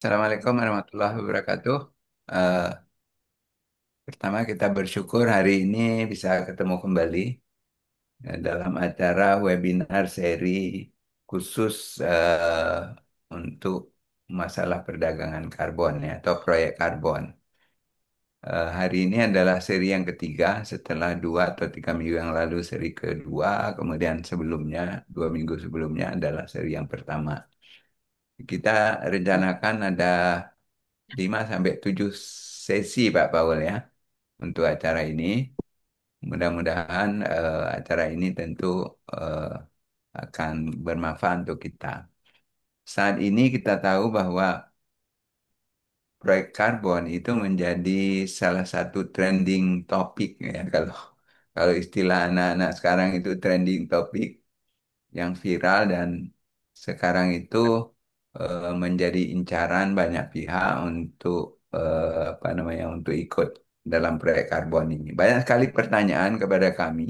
Assalamualaikum warahmatullahi wabarakatuh. Eh, Pertama kita bersyukur hari ini bisa ketemu kembali dalam acara webinar seri khusus untuk masalah perdagangan karbon ya, atau proyek karbon. Hari ini adalah seri yang ketiga setelah 2 atau 3 minggu yang lalu seri kedua, kemudian sebelumnya 2 minggu sebelumnya adalah seri yang pertama. Kita rencanakan ada 5 sampai 7 sesi Pak Paul ya untuk acara ini. Mudah-mudahan acara ini tentu eh, akan bermanfaat untuk kita. Saat ini kita tahu bahwa proyek karbon itu menjadi salah satu trending topik ya kalau kalau istilah anak-anak sekarang itu trending topik yang viral dan sekarang itu menjadi incaran banyak pihak untuk apa namanya untuk ikut dalam proyek karbon ini. Banyak sekali pertanyaan kepada kami,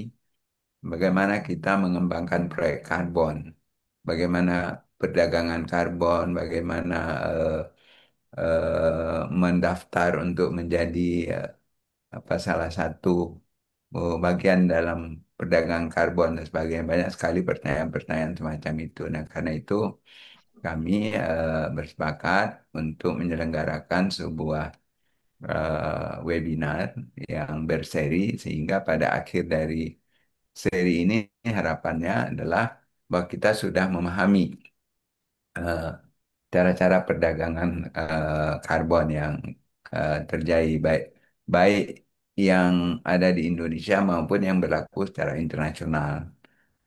bagaimana kita mengembangkan proyek karbon, bagaimana perdagangan karbon, bagaimana mendaftar untuk menjadi apa salah satu bagian dalam perdagangan karbon dan sebagainya. Banyak sekali pertanyaan-pertanyaan semacam itu. Nah, karena itu kami bersepakat untuk menyelenggarakan sebuah webinar yang berseri sehingga pada akhir dari seri ini harapannya adalah bahwa kita sudah memahami eh, cara-cara perdagangan karbon yang terjadi baik baik yang ada di Indonesia maupun yang berlaku secara internasional.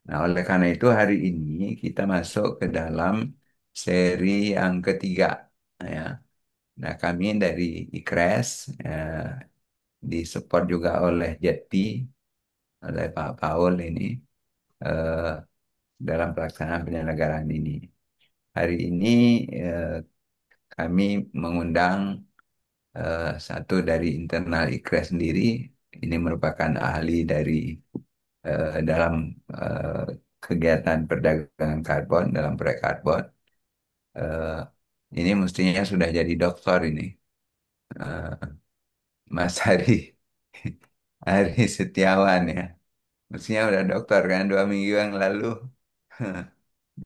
Nah, oleh karena itu hari ini kita masuk ke dalam seri yang ketiga, ya. Nah, kami dari IKRES disupport juga oleh JETI, oleh Pak Paul ini eh, dalam pelaksanaan penyelenggaraan ini. Hari ini eh, kami mengundang satu dari internal IKRES sendiri. Ini merupakan ahli dari dalam eh, kegiatan perdagangan karbon dalam proyek karbon. Eh, ini mestinya sudah jadi doktor ini, eh, Mas Hari Setiawan ya. Mestinya udah dokter kan 2 minggu yang lalu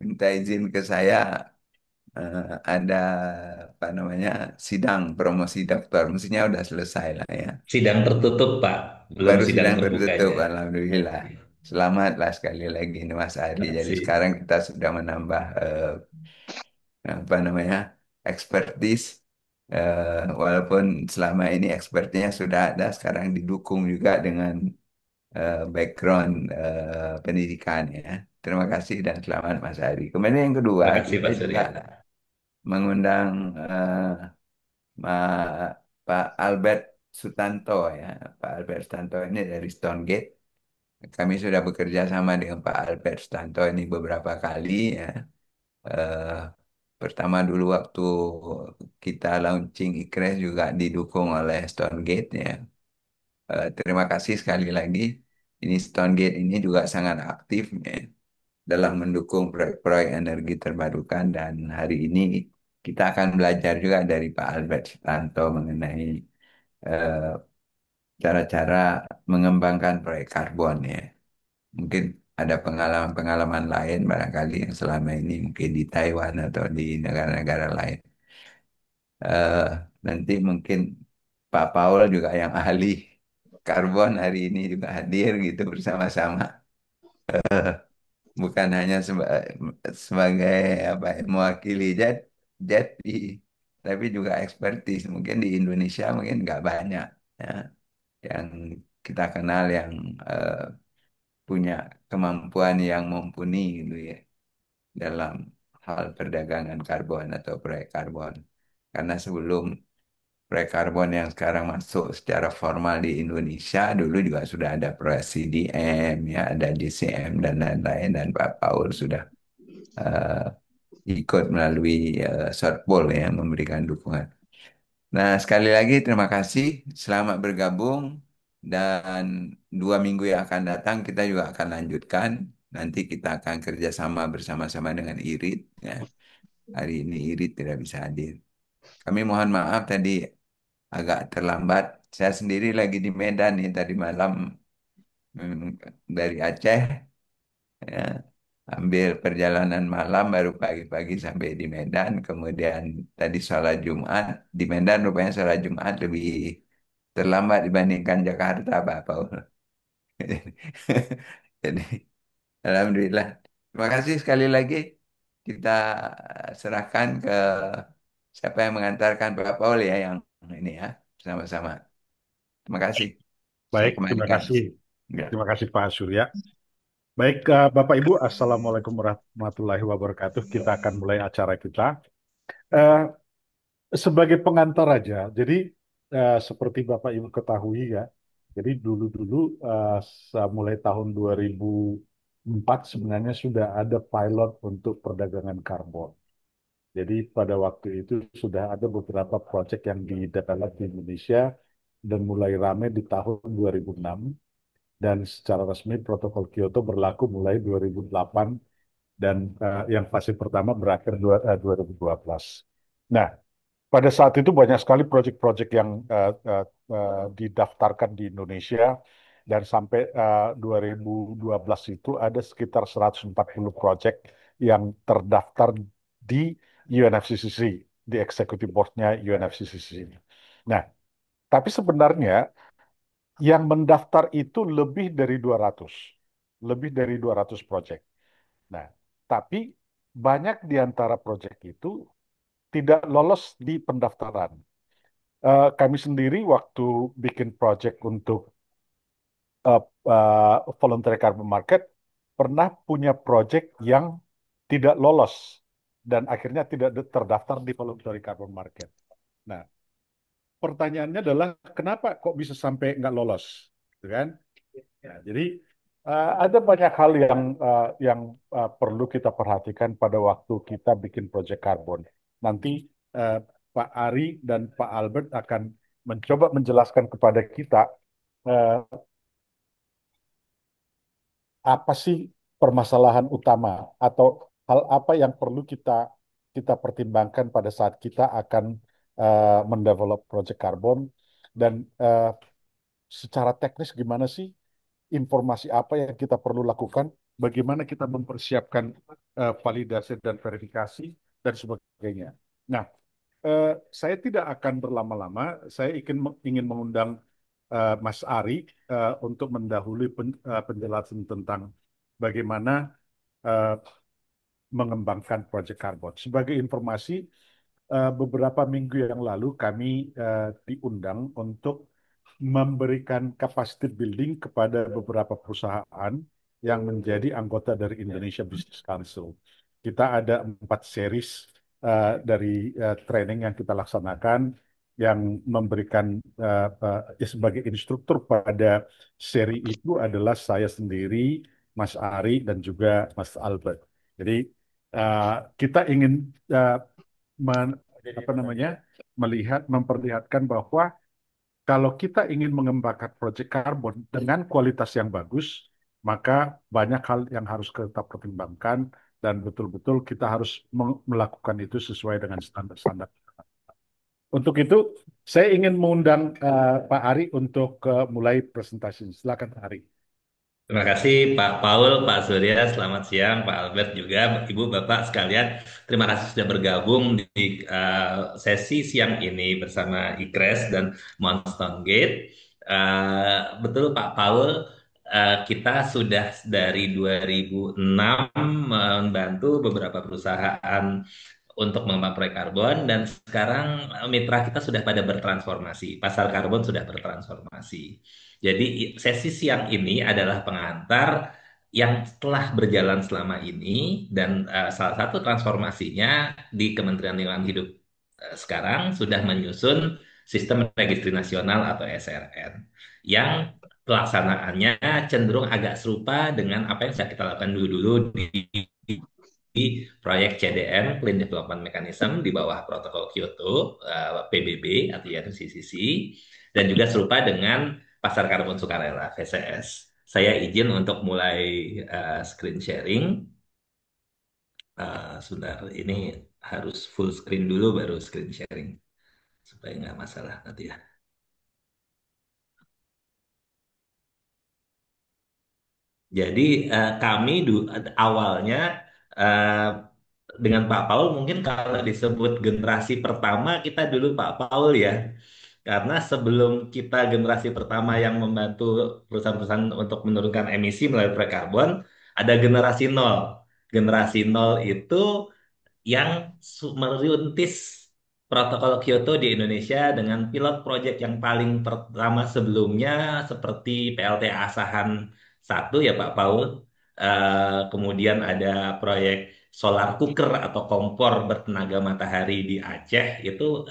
minta izin ke saya ada apa namanya sidang promosi dokter. Mestinya udah selesai lah ya. Sidang tertutup, Pak. Belum Baru sidang sidang tertutup, terbukanya. alhamdulillah. Selamatlah sekali lagi ini Mas Ari. Terima Jadi kasih. sekarang kita sudah menambah apa namanya expertise. Walaupun selama ini expertnya sudah ada, sekarang didukung juga dengan background pendidikan ya. Terima kasih dan selamat Mas Ari. Kemudian yang kedua, Terima kasih, kita Pak juga Surya. mengundang Pak Albert Sutanto ya. Pak Albert Sutanto ini dari Stonegate. Kami sudah bekerja sama dengan Pak Albert Sutanto ini beberapa kali ya. Eh, Pertama dulu waktu kita launching IKRES juga didukung oleh Stonegate ya. Terima kasih sekali lagi. Ini Stonegate ini juga sangat aktif ya, dalam mendukung proyek-proyek energi terbarukan dan hari ini kita akan belajar juga dari Pak Albert Sutanto mengenai eh, cara-cara mengembangkan proyek karbon ya. Mungkin ada pengalaman-pengalaman lain barangkali yang selama ini mungkin di Taiwan atau di negara-negara lain. Eh, Nanti mungkin Pak Paul juga yang ahli karbon hari ini juga hadir gitu bersama-sama. Bukan hanya sebagai apa ya, mewakili JETI, tapi juga ekspertis. Mungkin di Indonesia mungkin nggak banyak ya, yang kita kenal yang eh, punya kemampuan yang mumpuni gitu ya dalam hal perdagangan karbon atau proyek karbon. Karena sebelum proyek karbon yang sekarang masuk secara formal di Indonesia, dulu juga sudah ada proyek CDM, ya, ada JCM dan lain-lain, dan Pak Paul sudah eh, ikut melalui Shortball ya, memberikan dukungan. Nah, sekali lagi terima kasih, selamat bergabung, dan 2 minggu yang akan datang kita juga akan lanjutkan. Nanti kita akan kerjasama bersama-sama dengan IRIT. Ya. Hari ini IRIT tidak bisa hadir. kami mohon maaf tadi agak terlambat. Saya sendiri lagi di Medan nih tadi malam, dari Aceh, ya. Ambil perjalanan malam baru pagi-pagi sampai di Medan. Kemudian tadi sholat Jumat. Di Medan rupanya sholat Jumat lebih terlambat dibandingkan Jakarta, Pak Paul. Jadi, Alhamdulillah. Terima kasih sekali lagi. Kita serahkan ke siapa yang mengantarkan Pak Paul ya, yang ini ya, sama-sama. Terima kasih. Saya Baik, terima kembalikan. kasih. Ya. Terima kasih Pak Surya. Baik, Bapak Ibu, Assalamualaikum warahmatullahi wabarakatuh. Kita akan mulai acara kita. Eh, Sebagai pengantar aja, jadi seperti Bapak Ibu ketahui ya, jadi dulu-dulu mulai tahun 2004 sebenarnya sudah ada pilot untuk perdagangan karbon. Jadi pada waktu itu sudah ada beberapa proyek yang didevelop di Indonesia dan mulai ramai di tahun 2006 dan secara resmi protokol Kyoto berlaku mulai 2008 dan yang fase pertama berakhir 2012. Nah, pada saat itu banyak sekali proyek-proyek yang didaftarkan di Indonesia dan sampai 2012 itu ada sekitar 140 proyek yang terdaftar di UNFCCC, di Executive Board-nya UNFCCC. Nah, tapi sebenarnya yang mendaftar itu lebih dari 200 proyek. Nah, tapi banyak di antara proyek itu tidak lolos di pendaftaran. Kami sendiri waktu bikin project untuk uh, voluntary carbon market pernah punya project yang tidak lolos dan akhirnya tidak terdaftar di voluntary carbon market. Nah, pertanyaannya adalah kenapa kok bisa sampai nggak lolos, gitu kan? Ya, jadi ada banyak hal yang perlu kita perhatikan pada waktu kita bikin project karbon. Nanti uh, Pak Ari dan Pak Albert akan mencoba menjelaskan kepada kita eh, apa sih permasalahan utama atau hal apa yang perlu kita kita pertimbangkan pada saat kita akan mendevelop project karbon dan secara teknis gimana sih informasi apa yang kita perlu lakukan, bagaimana kita mempersiapkan validasi dan verifikasi dan sebagainya. Nah, eh, saya tidak akan berlama-lama. Saya ingin mengundang Mas Ari untuk mendahului penjelasan tentang bagaimana eh, mengembangkan proyek karbon. Sebagai informasi, beberapa minggu yang lalu kami diundang untuk memberikan capacity building kepada beberapa perusahaan yang menjadi anggota dari Indonesia Business Council. Kita ada 4 series dari training yang kita laksanakan yang memberikan sebagai instruktur pada seri itu adalah saya sendiri, Mas Ari, dan juga Mas Albert. Jadi uh, kita ingin uh, men- apa namanya melihat memperlihatkan bahwa kalau kita ingin mengembangkan proyek karbon dengan kualitas yang bagus, maka banyak hal yang harus kita pertimbangkan dan betul-betul kita harus melakukan itu sesuai dengan standar-standar. Untuk itu, saya ingin mengundang Pak Ari untuk mulai presentasi. Silakan Pak Ari. Terima kasih Pak Paul, Pak Surya, selamat siang, Pak Albert juga, Ibu Bapak sekalian. Terima kasih sudah bergabung di sesi siang ini bersama IKRES dan Mountain Gate. Betul Pak Paul, kita sudah dari 2006 membantu beberapa perusahaan untuk mengembang proyek karbon dan sekarang mitra kita sudah pada bertransformasi, pasar karbon sudah bertransformasi. Jadi sesi siang ini adalah pengantar yang telah berjalan selama ini dan salah satu transformasinya di Kementerian Lingkungan Hidup sekarang sudah menyusun sistem registri nasional atau SRN yang pelaksanaannya cenderung agak serupa dengan apa yang sudah kita lakukan dulu-dulu di proyek CDM Clean Development Mechanism di bawah protokol Kyoto PBB atau UNFCCC dan juga serupa dengan pasar karbon sukarela VCS. Saya izin untuk mulai screen sharing. Sebentar ini harus full screen dulu baru screen sharing supaya nggak masalah nanti ya. Jadi kami awalnya eh, dengan Pak Paul mungkin kalau disebut generasi pertama kita dulu Pak Paul ya. Karena sebelum kita generasi pertama yang membantu perusahaan-perusahaan untuk menurunkan emisi melalui proyek karbon, ada generasi nol. Generasi nol itu yang merintis protokol Kyoto di Indonesia dengan pilot project yang paling pertama sebelumnya seperti PLT Asahan 1 ya Pak Paul. Kemudian ada proyek solar cooker atau kompor bertenaga matahari di Aceh itu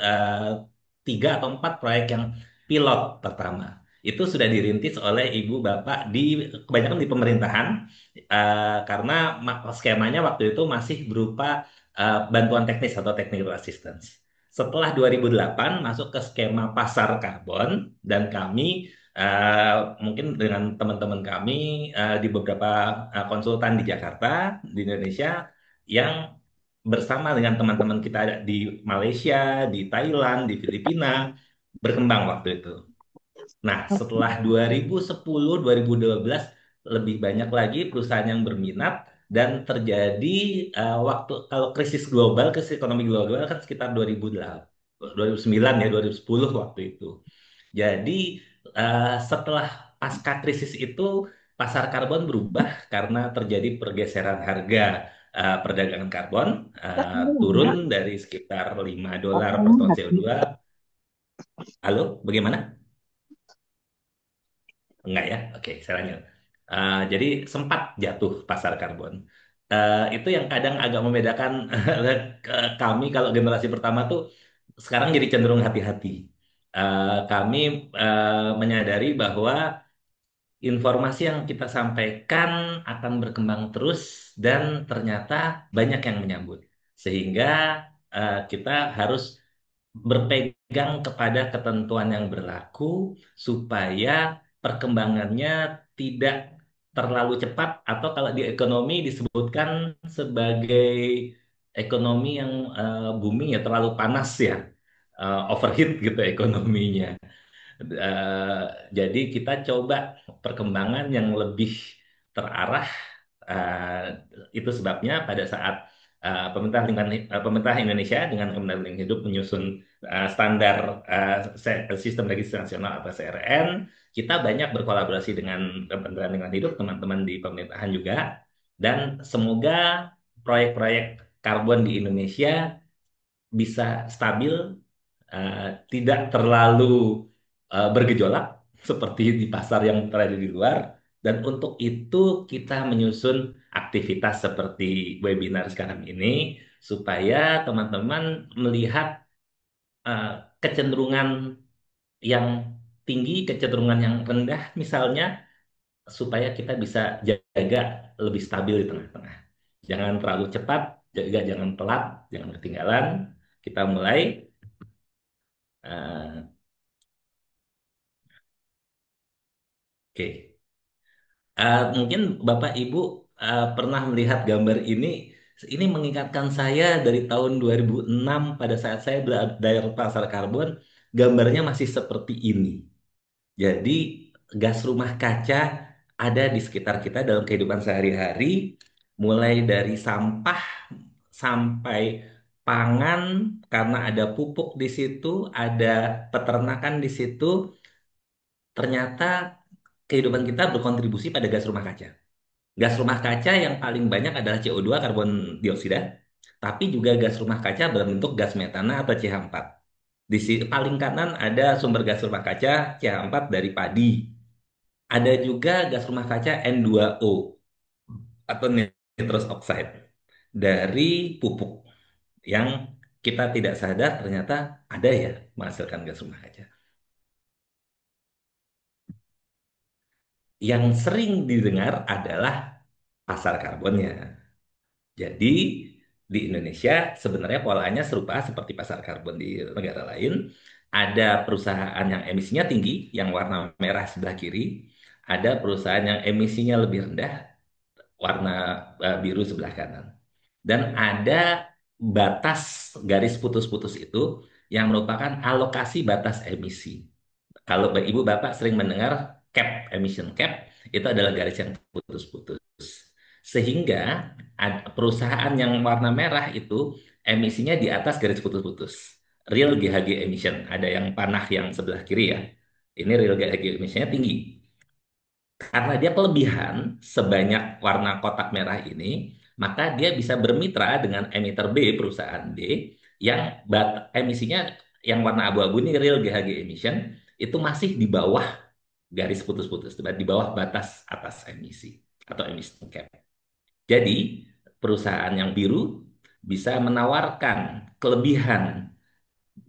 tiga atau empat proyek yang pilot pertama. Itu sudah dirintis oleh ibu bapak di kebanyakan di pemerintahan karena skemanya waktu itu masih berupa bantuan teknis atau technical assistance. Setelah 2008 masuk ke skema pasar karbon dan kami mungkin dengan teman-teman kami di beberapa konsultan di Jakarta, di Indonesia yang bersama dengan teman-teman kita di Malaysia, di Thailand, di Filipina berkembang waktu itu. Nah, setelah 2010, 2012 lebih banyak lagi perusahaan yang berminat dan terjadi waktu kalau krisis ekonomi global kan sekitar 2008, 2009 ya, 2010 waktu itu. Jadi setelah pasca krisis itu pasar karbon berubah karena terjadi pergeseran harga perdagangan karbon turun dari sekitar $5 per ton CO2. Halo, bagaimana? Enggak ya? Oke, saya lanjut. Jadi sempat jatuh pasar karbon. Itu yang kadang agak membedakan kami kalau generasi pertama tuh sekarang jadi cenderung hati-hati. Kami menyadari bahwa informasi yang kita sampaikan akan berkembang terus dan ternyata banyak yang menyambut. Sehingga kita harus berpegang kepada ketentuan yang berlaku supaya perkembangannya tidak terlalu cepat atau kalau di ekonomi disebutkan sebagai ekonomi yang booming ya terlalu panas ya, overheat gitu ekonominya. Eh, jadi kita coba perkembangan yang lebih terarah. eh, itu sebabnya pada saat pemerintah Indonesia dengan Kementerian Lingkungan Hidup menyusun standar sistem registrasi nasional atau CRN, kita banyak berkolaborasi dengan Kementerian Lingkungan Hidup, teman-teman di pemerintahan juga, dan semoga proyek-proyek karbon di Indonesia bisa stabil, eh, tidak terlalu bergejolak seperti di pasar yang terjadi di luar. Dan untuk itu kita menyusun aktivitas seperti webinar sekarang ini supaya teman-teman melihat eh, kecenderungan yang tinggi, kecenderungan yang rendah misalnya supaya kita bisa jaga lebih stabil di tengah-tengah. Jangan terlalu cepat, juga jangan pelat, jangan ketinggalan. Kita mulai. eh, Oke. Mungkin Bapak Ibu pernah melihat gambar ini. Ini mengingatkan saya dari tahun 2006 pada saat saya berada di pasar karbon, gambarnya masih seperti ini. Jadi gas rumah kaca ada di sekitar kita dalam kehidupan sehari-hari, mulai dari sampah sampai pangan karena ada pupuk di situ, ada peternakan di situ, ternyata kehidupan kita berkontribusi pada gas rumah kaca. Gas rumah kaca yang paling banyak adalah CO2, karbon dioksida, tapi juga gas rumah kaca berbentuk gas metana atau CH4. Di sisi paling kanan ada sumber gas rumah kaca CH4 dari padi. Ada juga gas rumah kaca N2O atau nitrous oxide dari pupuk yang kita tidak sadar ternyata ada ya menghasilkan gas rumah kaca. Yang sering didengar adalah pasar karbonnya. Jadi di Indonesia sebenarnya polanya serupa seperti pasar karbon di negara lain. Ada perusahaan yang emisinya tinggi, yang warna merah sebelah kiri. Ada perusahaan yang emisinya lebih rendah, warna biru sebelah kanan. Dan ada batas garis putus-putus itu yang merupakan alokasi batas emisi. Kalau ibu bapak sering mendengar cap, emission cap, itu adalah garis yang putus-putus. Sehingga perusahaan yang warna merah itu emisinya di atas garis putus-putus. Real GHG emission, ada yang panah yang sebelah kiri ya. Ini real GHG emissionnya tinggi. Karena dia kelebihan sebanyak warna kotak merah ini, maka dia bisa bermitra dengan emitter B, perusahaan B, yang emisinya yang warna abu-abu ini real GHG emission, itu masih di bawah garis putus-putus, di bawah batas atas emisi atau emission cap. Jadi, perusahaan yang biru bisa menawarkan kelebihan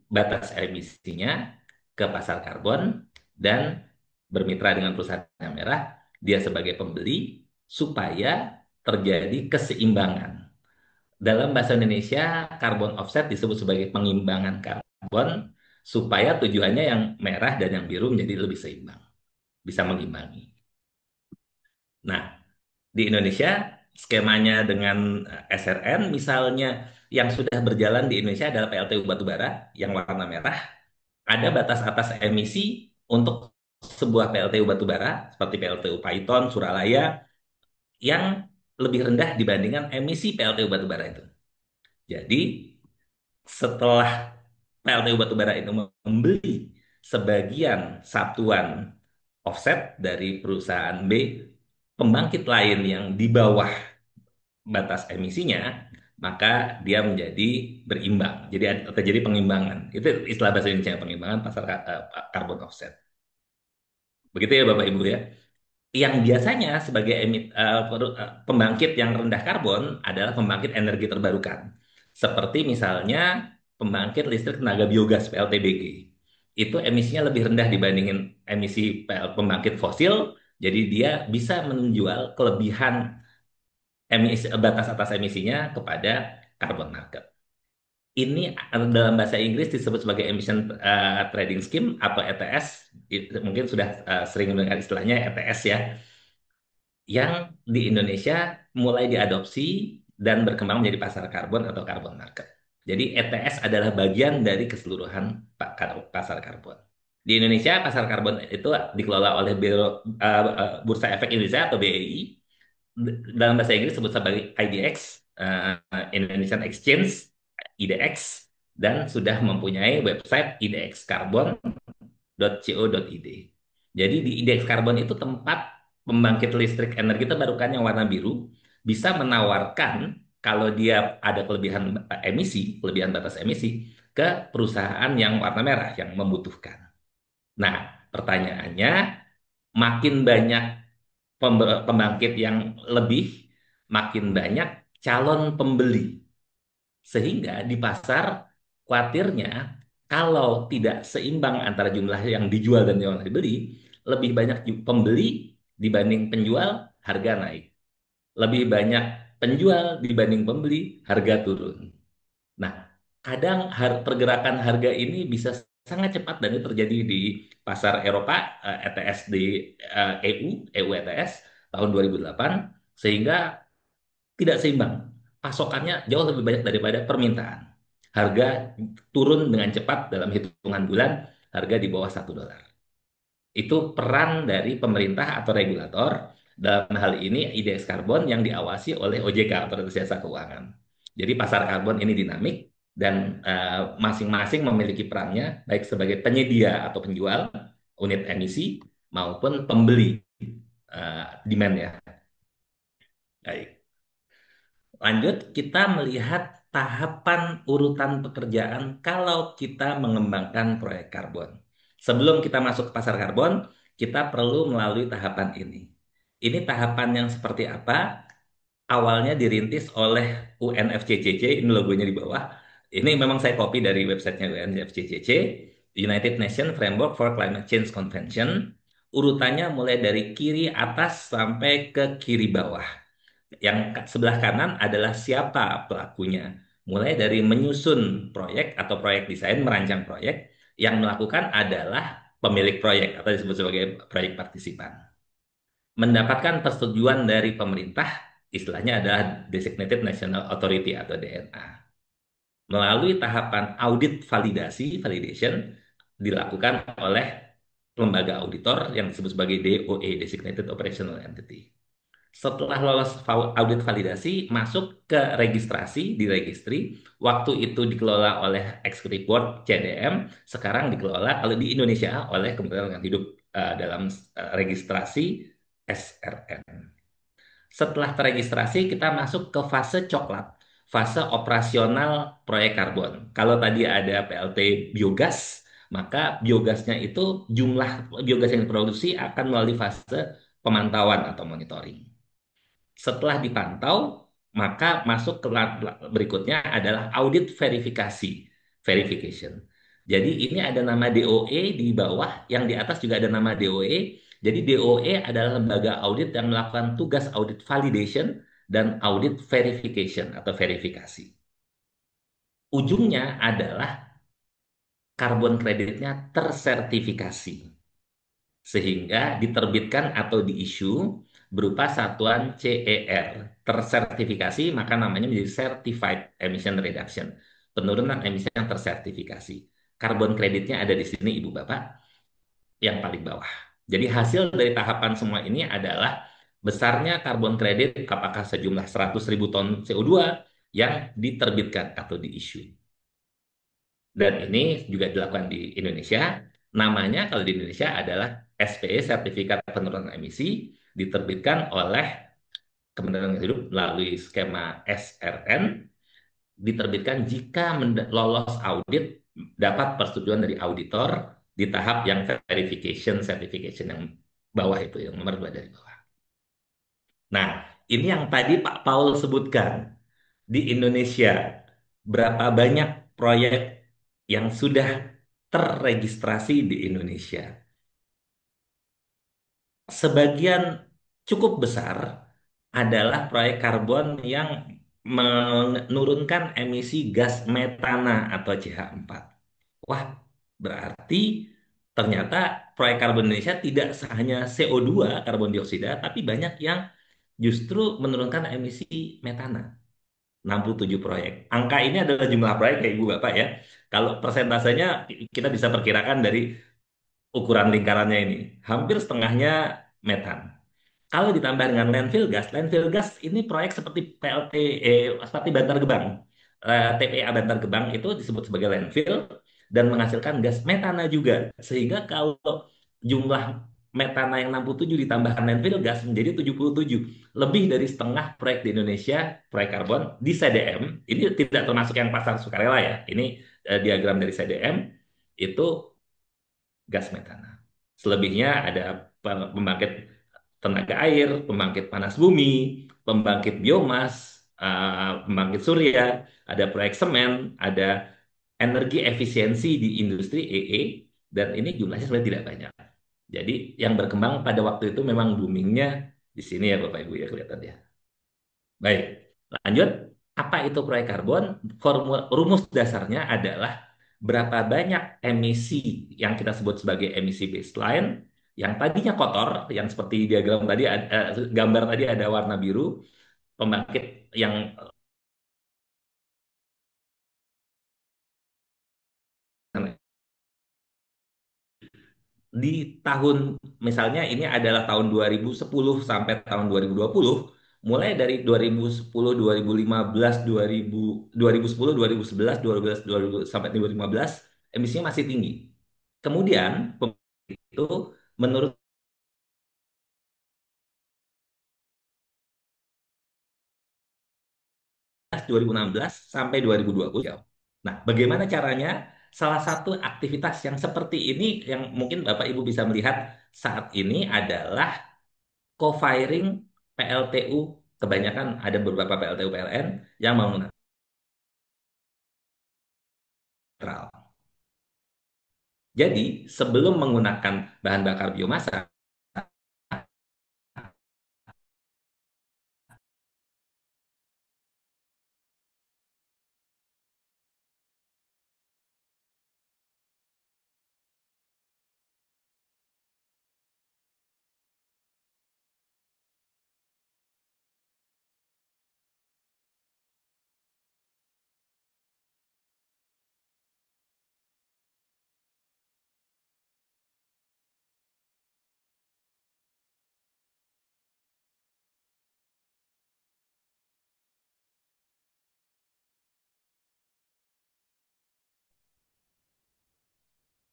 batas emisinya ke pasar karbon dan bermitra dengan perusahaan yang merah, dia sebagai pembeli supaya terjadi keseimbangan. Dalam bahasa Indonesia, carbon offset disebut sebagai pengimbangan karbon supaya tujuannya yang merah dan yang biru menjadi lebih seimbang, bisa mengimbangi. Nah, di Indonesia skemanya dengan SRN misalnya yang sudah berjalan di Indonesia adalah PLTU batubara yang warna merah, ada batas atas emisi untuk sebuah PLTU batubara seperti PLTU Paiton, Suralaya yang lebih rendah dibandingkan emisi PLTU batubara itu. Jadi setelah PLTU batubara itu membeli sebagian satuan offset dari perusahaan B, pembangkit lain yang di bawah batas emisinya, maka dia menjadi berimbang. Jadi terjadi pengimbangan. Itu istilah bahasa Indonesia, pengimbangan pasar karbon offset. Begitu ya Bapak Ibu ya. Yang biasanya sebagai pembangkit yang rendah karbon adalah pembangkit energi terbarukan. Seperti misalnya pembangkit listrik tenaga biogas PLTBG. Itu emisinya lebih rendah dibandingin emisi pembangkit fosil, jadi dia bisa menjual kelebihan batas atas emisinya kepada carbon market. Ini dalam bahasa Inggris disebut sebagai emission trading scheme atau ETS. Mungkin sudah sering mendengar istilahnya ETS ya, yang di Indonesia mulai diadopsi dan berkembang menjadi pasar karbon atau carbon market. Jadi ETS adalah bagian dari keseluruhan pasar karbon. Di Indonesia pasar karbon itu dikelola oleh Bursa Efek Indonesia atau BEI. Dalam bahasa Inggris disebut sebagai IDX, Indonesian Exchange, IDX, dan sudah mempunyai website idxcarbon.co.id. Jadi di indeks karbon itu tempat pembangkit listrik energi terbarukan yang warna biru bisa menawarkan kalau dia ada kelebihan emisi, kelebihan batas emisi ke perusahaan yang warna merah yang membutuhkan. Nah, pertanyaannya, makin banyak pembangkit yang lebih, makin banyak calon pembeli. Sehingga di pasar khawatirnya kalau tidak seimbang antara jumlah yang dijual dan yang dibeli, lebih banyak pembeli dibanding penjual, harga naik. Lebih banyak penjual dibanding pembeli, harga turun. Nah, kadang pergerakan harga ini bisa sangat cepat dan itu terjadi di pasar Eropa, ETS di EU ETS tahun 2008, sehingga tidak seimbang. Pasokannya jauh lebih banyak daripada permintaan. Harga turun dengan cepat dalam hitungan bulan, harga di bawah $1. Itu peran dari pemerintah atau regulator, dalam hal ini IDX Karbon yang diawasi oleh OJK, Otoritas Jasa Keuangan. Jadi pasar karbon ini dinamik dan masing-masing memiliki perannya, baik sebagai penyedia atau penjual unit emisi maupun pembeli demand ya. Baik. Lanjut, kita melihat tahapan urutan pekerjaan kalau kita mengembangkan proyek karbon. Sebelum kita masuk ke pasar karbon, kita perlu melalui tahapan ini. Ini tahapan yang seperti apa? Awalnya dirintis oleh UNFCCC, ini logonya di bawah. Ini memang saya copy dari websitenya UNFCCC, United Nations Framework for Climate Change Convention. Urutannya mulai dari kiri atas sampai ke kiri bawah. Yang sebelah kanan adalah siapa pelakunya. Mulai dari menyusun proyek atau proyek desain, merancang proyek, yang melakukan adalah pemilik proyek atau disebut sebagai proyek partisipan. Mendapatkan persetujuan dari pemerintah, istilahnya adalah Designated National Authority atau DNA. melalui tahapan audit validasi, validation, dilakukan oleh lembaga auditor yang disebut sebagai DOE, Designated Operational Entity. Setelah lolos audit validasi, masuk ke registrasi, diregistri. Waktu itu dikelola oleh Executive Board CDM, sekarang dikelola kalau di Indonesia oleh Kementerian Lingkungan Hidup dalam registrasi SRN. Setelah terregistrasi, kita masuk ke fase coklat, fase operasional proyek karbon. Kalau tadi ada PLT biogas, maka biogasnya itu jumlah biogas yang diproduksi akan melalui fase pemantauan atau monitoring. Setelah dipantau, maka masuk ke berikutnya adalah audit verifikasi, verification. Jadi ini ada nama DOE di bawah, yang di atas juga ada nama DOE. Jadi DOE adalah lembaga audit yang melakukan tugas audit validation dan audit verification atau verifikasi. Ujungnya adalah karbon kreditnya tersertifikasi sehingga diterbitkan atau diisu berupa satuan CER, tersertifikasi, maka namanya menjadi Certified Emission Reduction, penurunan emisi yang tersertifikasi. Karbon kreditnya ada di sini, Ibu Bapak, yang paling bawah. Jadi hasil dari tahapan semua ini adalah besarnya karbon kredit apakah sejumlah 100.000 ton CO2 yang diterbitkan atau diisu. Dan ini juga dilakukan di Indonesia. Namanya kalau di Indonesia adalah SPE, Sertifikat Penurunan Emisi, diterbitkan oleh Kementerian Lingkungan Hidup melalui skema SRN, diterbitkan jika lolos audit, dapat persetujuan dari auditor di tahap yang verification, certification yang bawah itu, yang nomor 2 dari bawah. Nah, ini yang tadi Pak Paul sebutkan. Di Indonesia, berapa banyak proyek yang sudah terregistrasi di Indonesia? Sebagian cukup besar adalah proyek karbon yang menurunkan emisi gas metana atau CH4. Wah, berarti ternyata proyek karbon Indonesia tidak hanya CO2, karbon dioksida, tapi banyak yang justru menurunkan emisi metana. 67 proyek. Angka ini adalah jumlah proyek ya Ibu Bapak ya. Kalau persentasenya kita bisa perkirakan dari ukuran lingkarannya ini. Hampir setengahnya metan. Kalau ditambah dengan landfill gas ini proyek seperti PLT, seperti Bantar Gebang. TPA Bantar Gebang itu disebut sebagai landfill dan menghasilkan gas metana juga. Sehingga kalau jumlah metana yang 67 ditambahkan landfill gas menjadi 77. Lebih dari setengah proyek di Indonesia, proyek karbon di CDM, ini tidak termasuk yang pasar sukarela ya. Ini diagram dari CDM, itu gas metana. Selebihnya ada pembangkit tenaga air, pembangkit panas bumi, pembangkit biomas, pembangkit surya, ada proyek semen, ada energi efisiensi di industri EE, dan ini jumlahnya sebenarnya tidak banyak. Jadi yang berkembang pada waktu itu memang boomingnya di sini ya Bapak Ibu ya kelihatan ya. Baik, lanjut. Apa itu proyek karbon? Rumus dasarnya adalah berapa banyak emisi yang kita sebut sebagai emisi baseline, yang tadinya kotor, yang seperti diagram tadi, gambar tadi ada warna biru, pembangkit yang di tahun, misalnya ini adalah tahun 2010 sampai tahun 2020, mulai dari 2010, 2015, 2000, 2010, 2011, 12, 2000, sampai 2015, emisinya masih tinggi. Kemudian itu menurut 2016 sampai 2020. Nah, bagaimana caranya? Salah satu aktivitas yang seperti ini yang mungkin Bapak Ibu bisa melihat saat ini adalah co-firing PLTU. Kebanyakan ada beberapa PLTU PLN yang menggunakan netral. Jadi, sebelum menggunakan bahan bakar biomasa,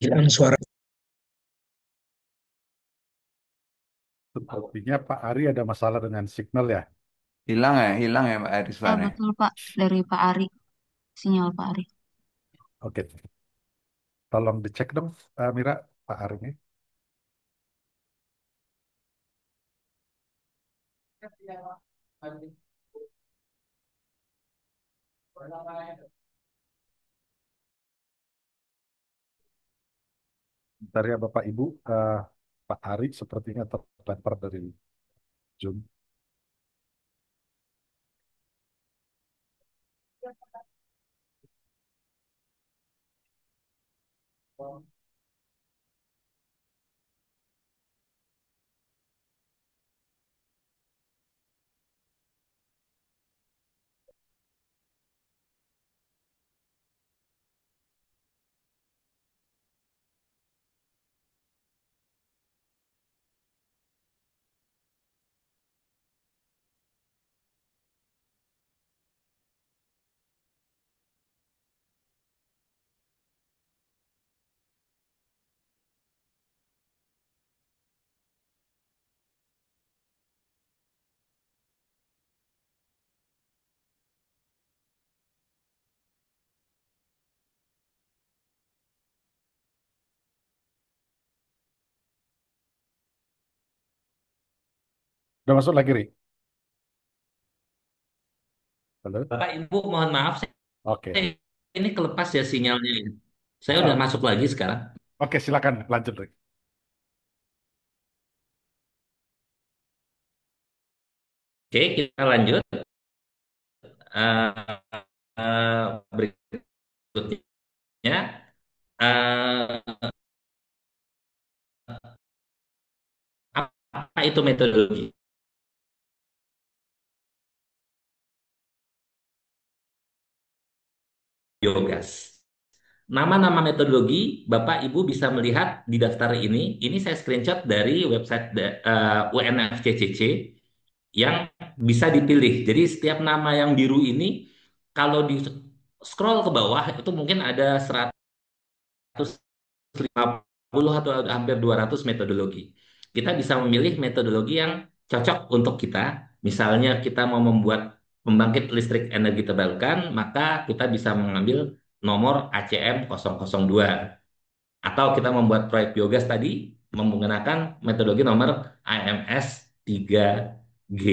Hilang suara. Sepertinya Pak Ari ada masalah dengan signal ya. Hilang ya Pak Ya, Ariswan ya. betul Pak. Dari Pak Ari. Sinyal Pak Ari. Oke, tolong dicek dong, Mira, Pak Ari ini. Bentar ya Bapak Ibu, Pak Ari sepertinya terlempar dari Zoom. Udah masuk lagi, Ri? Halo? Bapak Ibu mohon maaf, Oke. ini kelepas ya sinyalnya. Saya udah Ah, masuk lagi sekarang. oke, silakan lanjut, Ri. Oke, kita lanjut. Eh, Berikutnya, eh, apa itu metodologi biogas? Nama-nama metodologi, Bapak Ibu bisa melihat di daftar ini. Ini saya screenshot dari website UNFCCC yang bisa dipilih. Jadi setiap nama yang biru ini, kalau di scroll ke bawah, itu mungkin ada 150 atau hampir 200 metodologi. Kita bisa memilih metodologi yang cocok untuk kita. Misalnya kita mau membuat pembangkit listrik energi terbarukan, maka kita bisa mengambil nomor ACM 002. Atau kita membuat proyek biogas tadi menggunakan metodologi nomor AMS 3G.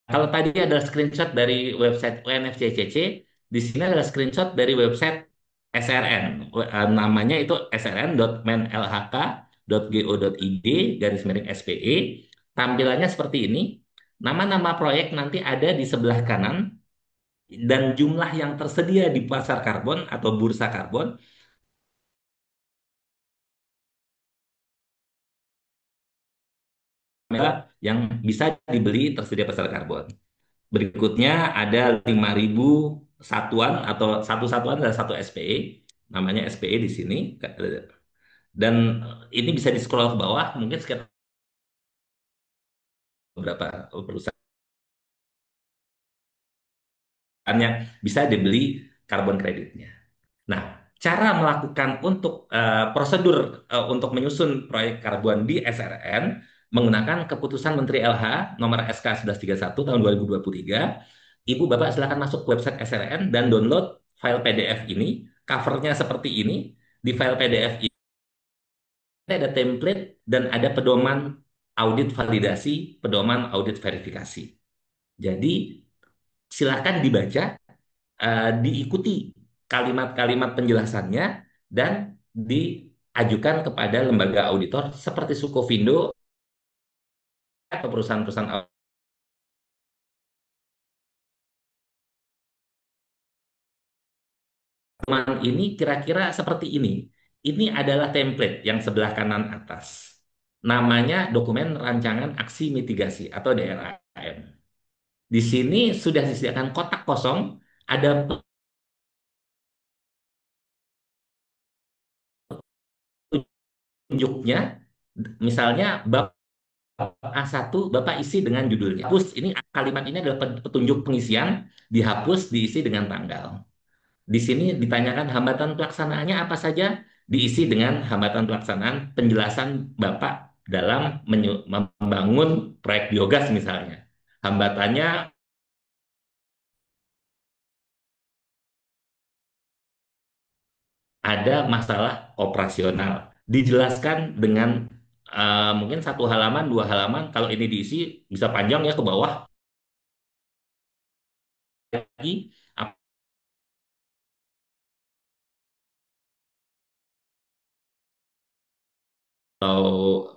Kalau tadi adalah screenshot dari website UNFCCC, di sini adalah screenshot dari website SRN. Namanya itu srn.menlhk.go.id /SPE. Tampilannya seperti ini. Nama-nama proyek nanti ada di sebelah kanan dan jumlah yang tersedia di pasar karbon atau bursa karbon yang bisa dibeli tersedia pasar karbon. Berikutnya ada 5.000 satuan atau satu satuan adalah satu SPE, namanya SPE di sini. Dan ini bisa di scroll ke bawah, mungkin sekitar beberapa perusahaan yang bisa dibeli karbon kreditnya. Nah, cara melakukan untuk prosedur untuk menyusun proyek karbon di SRN menggunakan keputusan Menteri LH nomor SK 1131 tahun 2023. Ibu Bapak silakan masuk ke website SRN dan download file PDF ini. Covernya seperti ini. Di file PDF ini ada template dan ada pedoman audit validasi, pedoman audit verifikasi. Jadi silakan dibaca, diikuti kalimat-kalimat penjelasannya dan diajukan kepada lembaga auditor seperti Sukovindo atau perusahaan-perusahaan ini kira-kira seperti ini. Ini adalah template yang sebelah kanan atas. Namanya dokumen rancangan aksi mitigasi atau DRAM. Di sini sudah disediakan kotak kosong, ada petunjuknya, misalnya bab A1 Bapak isi dengan judulnya. Hapus ini kalimat ini adalah petunjuk pengisian, dihapus diisi dengan tanggal. Di sini ditanyakan hambatan pelaksanaannya apa saja, diisi dengan hambatan pelaksanaan penjelasan Bapak dalam membangun proyek biogas misalnya. Hambatannya ada masalah operasional. Dijelaskan dengan mungkin satu halaman, dua halaman. Kalau ini diisi bisa panjang ya ke bawah lagi. Atau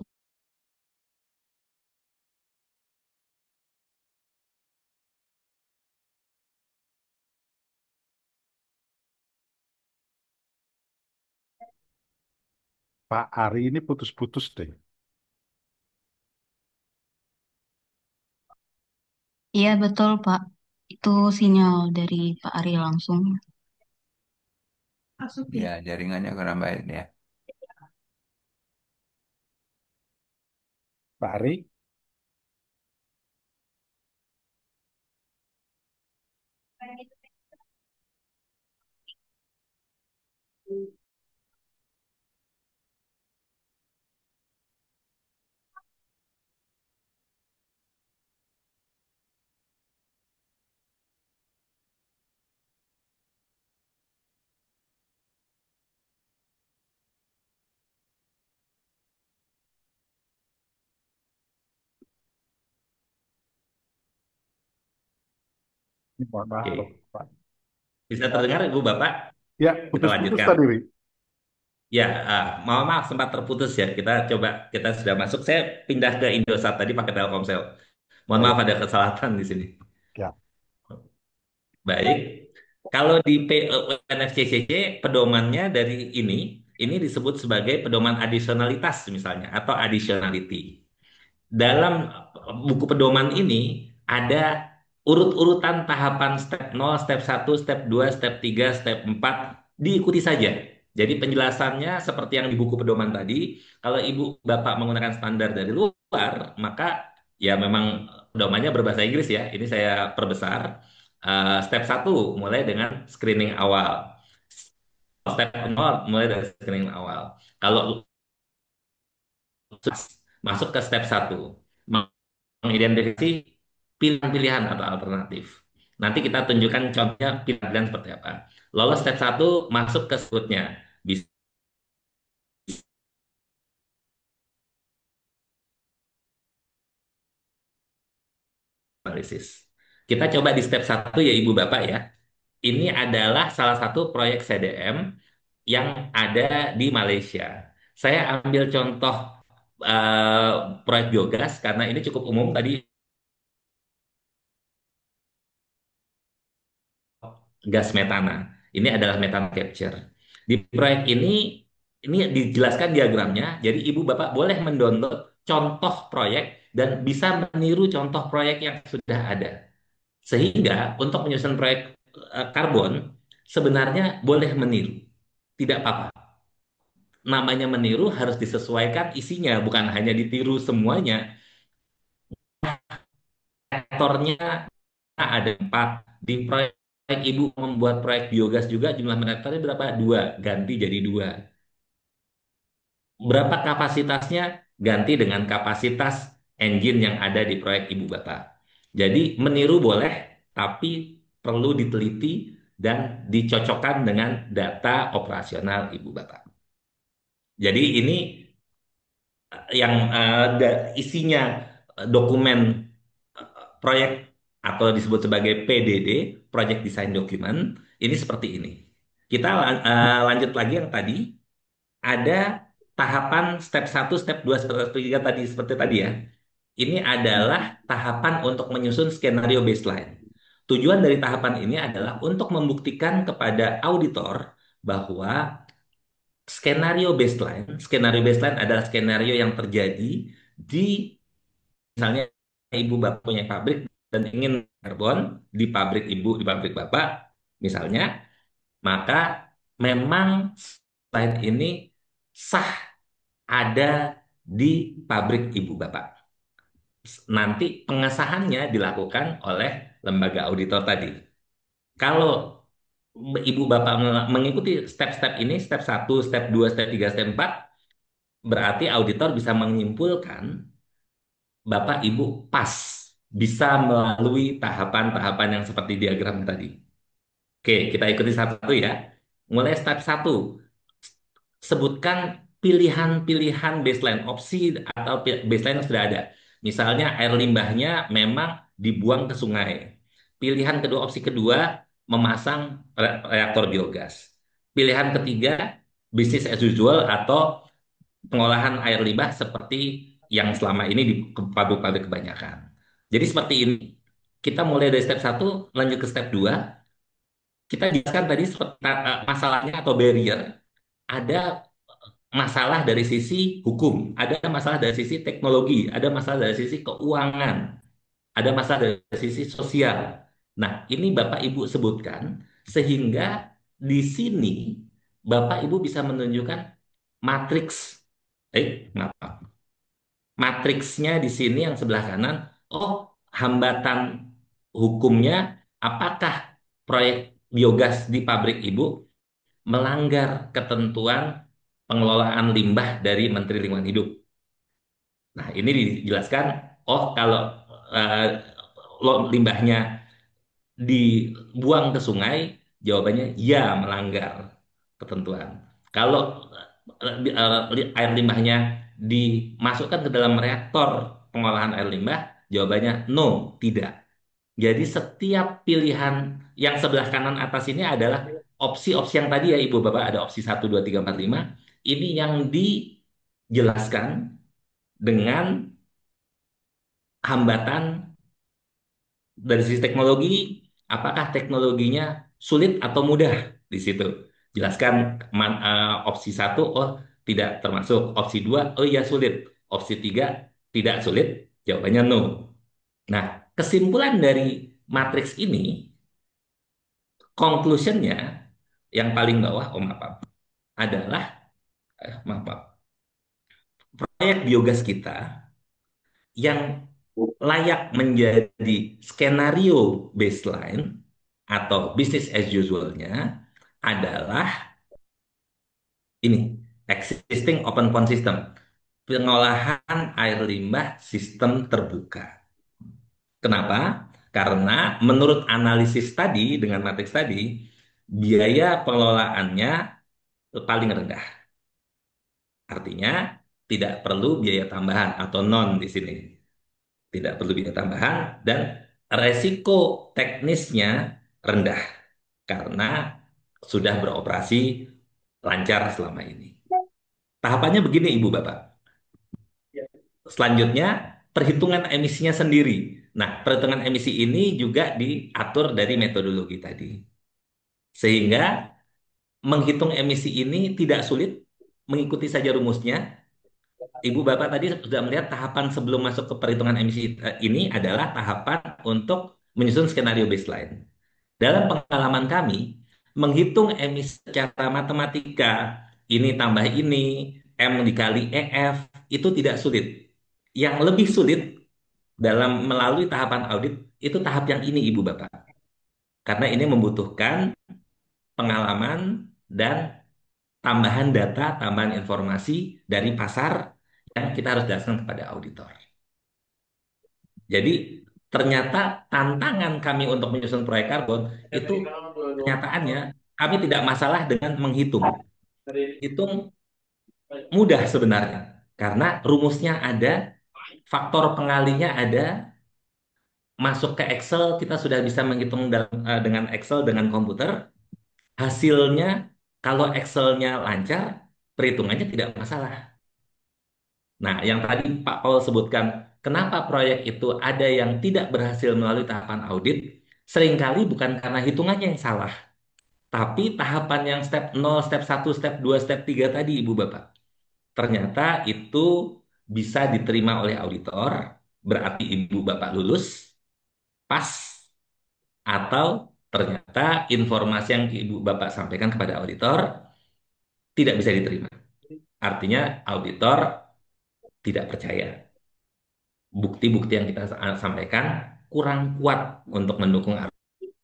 Pak Ari ini putus-putus deh. Iya betul Pak. Itu sinyal dari Pak Ari langsung. Ya, jaringannya kurang baik ya. Pak Ari, ini mohon maaf loh, oke, Pak. bisa terdengar Ibu Bapak? Ya, Kita putus-putus lanjutkan. tadi, Ri. Ya, mohon maaf sempat terputus ya. Kita coba, kita sudah masuk. Saya pindah ke Indosat tadi pakai Telkomsel. Mohon maaf Baik, ada kesalahan di sini. ya. Baik. Kalau di UNFCCC pedomannya dari ini disebut sebagai pedoman adisionalitas misalnya atau additionality. Dalam buku pedoman ini ada urut-urutan tahapan step 0, step 1, step 2, step 3, step 4. Diikuti saja. Jadi penjelasannya seperti yang di buku pedoman tadi, kalau Ibu Bapak menggunakan standar dari luar, maka ya memang pedomannya berbahasa Inggris ya. Ini saya perbesar. Step 1 mulai dengan screening awal. Step 0 mulai dari screening awal. Kalau masuk ke step 1 mengidentifikasi pilihan-pilihan atau alternatif. Nanti kita tunjukkan contohnya pilihan seperti apa. Lolos step 1 masuk ke selanjutnya. Bisa analisis. Kita coba di step 1 ya Ibu Bapak ya. Ini adalah salah satu proyek CDM yang ada di Malaysia. Saya ambil contoh eh, proyek biogas karena ini cukup umum tadi gas metana. Ini adalah metana capture. Di proyek ini dijelaskan diagramnya. Jadi ibu bapak boleh mendownload contoh proyek dan bisa meniru contoh proyek yang sudah ada. Sehingga untuk menyusun proyek karbon sebenarnya boleh meniru, tidak apa-apa. Namanya meniru harus disesuaikan isinya, bukan hanya ditiru semuanya. Reaktornya ada 4. Di proyek ibu membuat proyek biogas juga jumlah reaktornya berapa? Dua, ganti jadi dua. Berapa kapasitasnya? Ganti dengan kapasitas engine yang ada di proyek ibu bapak. Jadi meniru boleh, tapi perlu diteliti dan dicocokkan dengan data operasional ibu bapak. Jadi ini yang isinya dokumen proyek atau disebut sebagai PDD, Project Design Document, ini seperti ini. Kita lanjut lagi yang tadi, ada tahapan step 1, step 2, step 3 tadi, seperti tadi ya. Ini adalah tahapan untuk menyusun skenario baseline. Tujuan dari tahapan ini adalah untuk membuktikan kepada auditor bahwa skenario baseline adalah skenario yang terjadi di misalnya ibu bapak punya pabrik dan ingin karbon di pabrik ibu, di pabrik bapak, misalnya, maka memang selain ini sah ada di pabrik ibu bapak. Nanti pengesahannya dilakukan oleh lembaga auditor tadi. Kalau Ibu Bapak mengikuti step-step ini, step satu, step 2, step 3, step 4, berarti auditor bisa menyimpulkan Bapak Ibu pas bisa melalui tahapan-tahapan yang seperti diagram tadi. Oke, kita ikuti satu ya. Mulai step satu, sebutkan pilihan-pilihan baseline opsi atau baseline yang sudah ada. Misalnya air limbahnya memang dibuang ke sungai. Pilihan kedua, opsi kedua, memasang reaktor biogas. Pilihan ketiga, bisnis as usual atau pengolahan air limbah seperti yang selama ini di pabrik-pabrik kebanyakan. Jadi seperti ini. Kita mulai dari step satu, lanjut ke step 2. Kita jelaskan tadi masalahnya atau barrier. Ada masalah dari sisi hukum, ada masalah dari sisi teknologi, ada masalah dari sisi keuangan, ada masalah dari sisi sosial. Nah, ini Bapak Ibu sebutkan sehingga di sini Bapak Ibu bisa menunjukkan matriks. Maaf. Matriksnya di sini yang sebelah kanan. Oh, hambatan hukumnya apakah proyek biogas di pabrik Ibu melanggar ketentuan pengelolaan limbah dari Menteri Lingkungan Hidup. Nah, ini dijelaskan, oh kalau eh, limbahnya dibuang ke sungai, jawabannya ya melanggar ketentuan. Kalau air limbahnya dimasukkan ke dalam reaktor pengolahan air limbah, jawabannya no, tidak. Jadi setiap pilihan yang sebelah kanan atas ini adalah opsi-opsi yang tadi ya Ibu Bapak, ada opsi 1, 2, 3, 4, 5. Ini yang dijelaskan dengan hambatan dari sisi teknologi, apakah teknologinya sulit atau mudah di situ. Jelaskan opsi satu, oh tidak termasuk. Opsi dua, oh iya sulit. Opsi tiga, tidak sulit. Jawabannya no. Nah, kesimpulan dari matriks ini, conclusionnya yang paling bawah, oh maaf, adalah, maaf, proyek biogas kita yang layak menjadi skenario baseline atau business as usual-nya adalah ini, existing open pond system, pengolahan air limbah sistem terbuka. Kenapa? Karena menurut analisis tadi dengan matriks tadi, biaya pengelolaannya paling rendah. Artinya tidak perlu biaya tambahan atau non di sini. Tidak perlu biaya tambahan dan resiko teknisnya rendah karena sudah beroperasi lancar selama ini. Tahapannya begini Ibu Bapak. Selanjutnya perhitungan emisinya sendiri. Nah, perhitungan emisi ini juga diatur dari metodologi tadi. Sehingga menghitung emisi ini tidak sulit, mengikuti saja rumusnya. Ibu Bapak tadi sudah melihat tahapan sebelum masuk ke perhitungan emisi ini adalah tahapan untuk menyusun skenario baseline. Dalam pengalaman kami, menghitung emisi secara matematika, ini tambah ini, M dikali EF, itu tidak sulit. Yang lebih sulit dalam melalui tahapan audit, itu tahap yang ini Ibu Bapak. Karena ini membutuhkan pengalaman dan tambahan data, tambahan informasi dari pasar yang kita harus jelaskan kepada auditor. Jadi ternyata tantangan kami untuk menyusun proyek karbon itu kenyataannya kami tidak masalah dengan menghitung. Hitung mudah sebenarnya karena rumusnya ada, faktor pengalinya ada, masuk ke Excel kita sudah bisa menghitung dengan Excel dengan komputer. Hasilnya kalau Excelnya lancar, perhitungannya tidak masalah. Nah, yang tadi Pak Paul sebutkan, kenapa proyek itu ada yang tidak berhasil melalui tahapan audit, seringkali bukan karena hitungannya yang salah, tapi tahapan yang step 0, step 1, step 2, step 3 tadi, Ibu Bapak. Ternyata itu bisa diterima oleh auditor, berarti Ibu Bapak lulus, pas, atau ternyata informasi yang Ibu Bapak sampaikan kepada auditor tidak bisa diterima. Artinya auditor tidak percaya. Bukti-bukti yang kita sampaikan kurang kuat untuk mendukung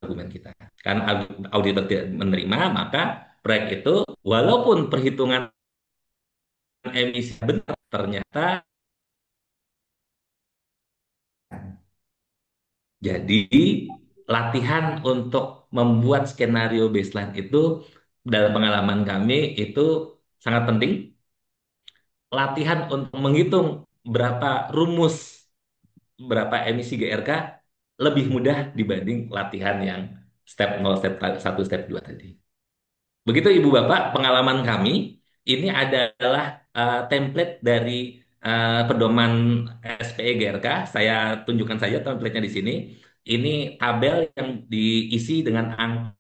argumen kita. Karena auditor tidak menerima, maka proyek itu walaupun perhitungan emisi benar, ternyata jadi latihan untuk membuat skenario baseline itu dalam pengalaman kami itu sangat penting. Latihan untuk menghitung berapa emisi GRK lebih mudah dibanding latihan yang step 0, step 1, step 2 tadi. Begitu Ibu Bapak, pengalaman kami ini adalah template dari pedoman SPE GRK. Saya tunjukkan saja template-nya di sini. Ini tabel yang diisi dengan angka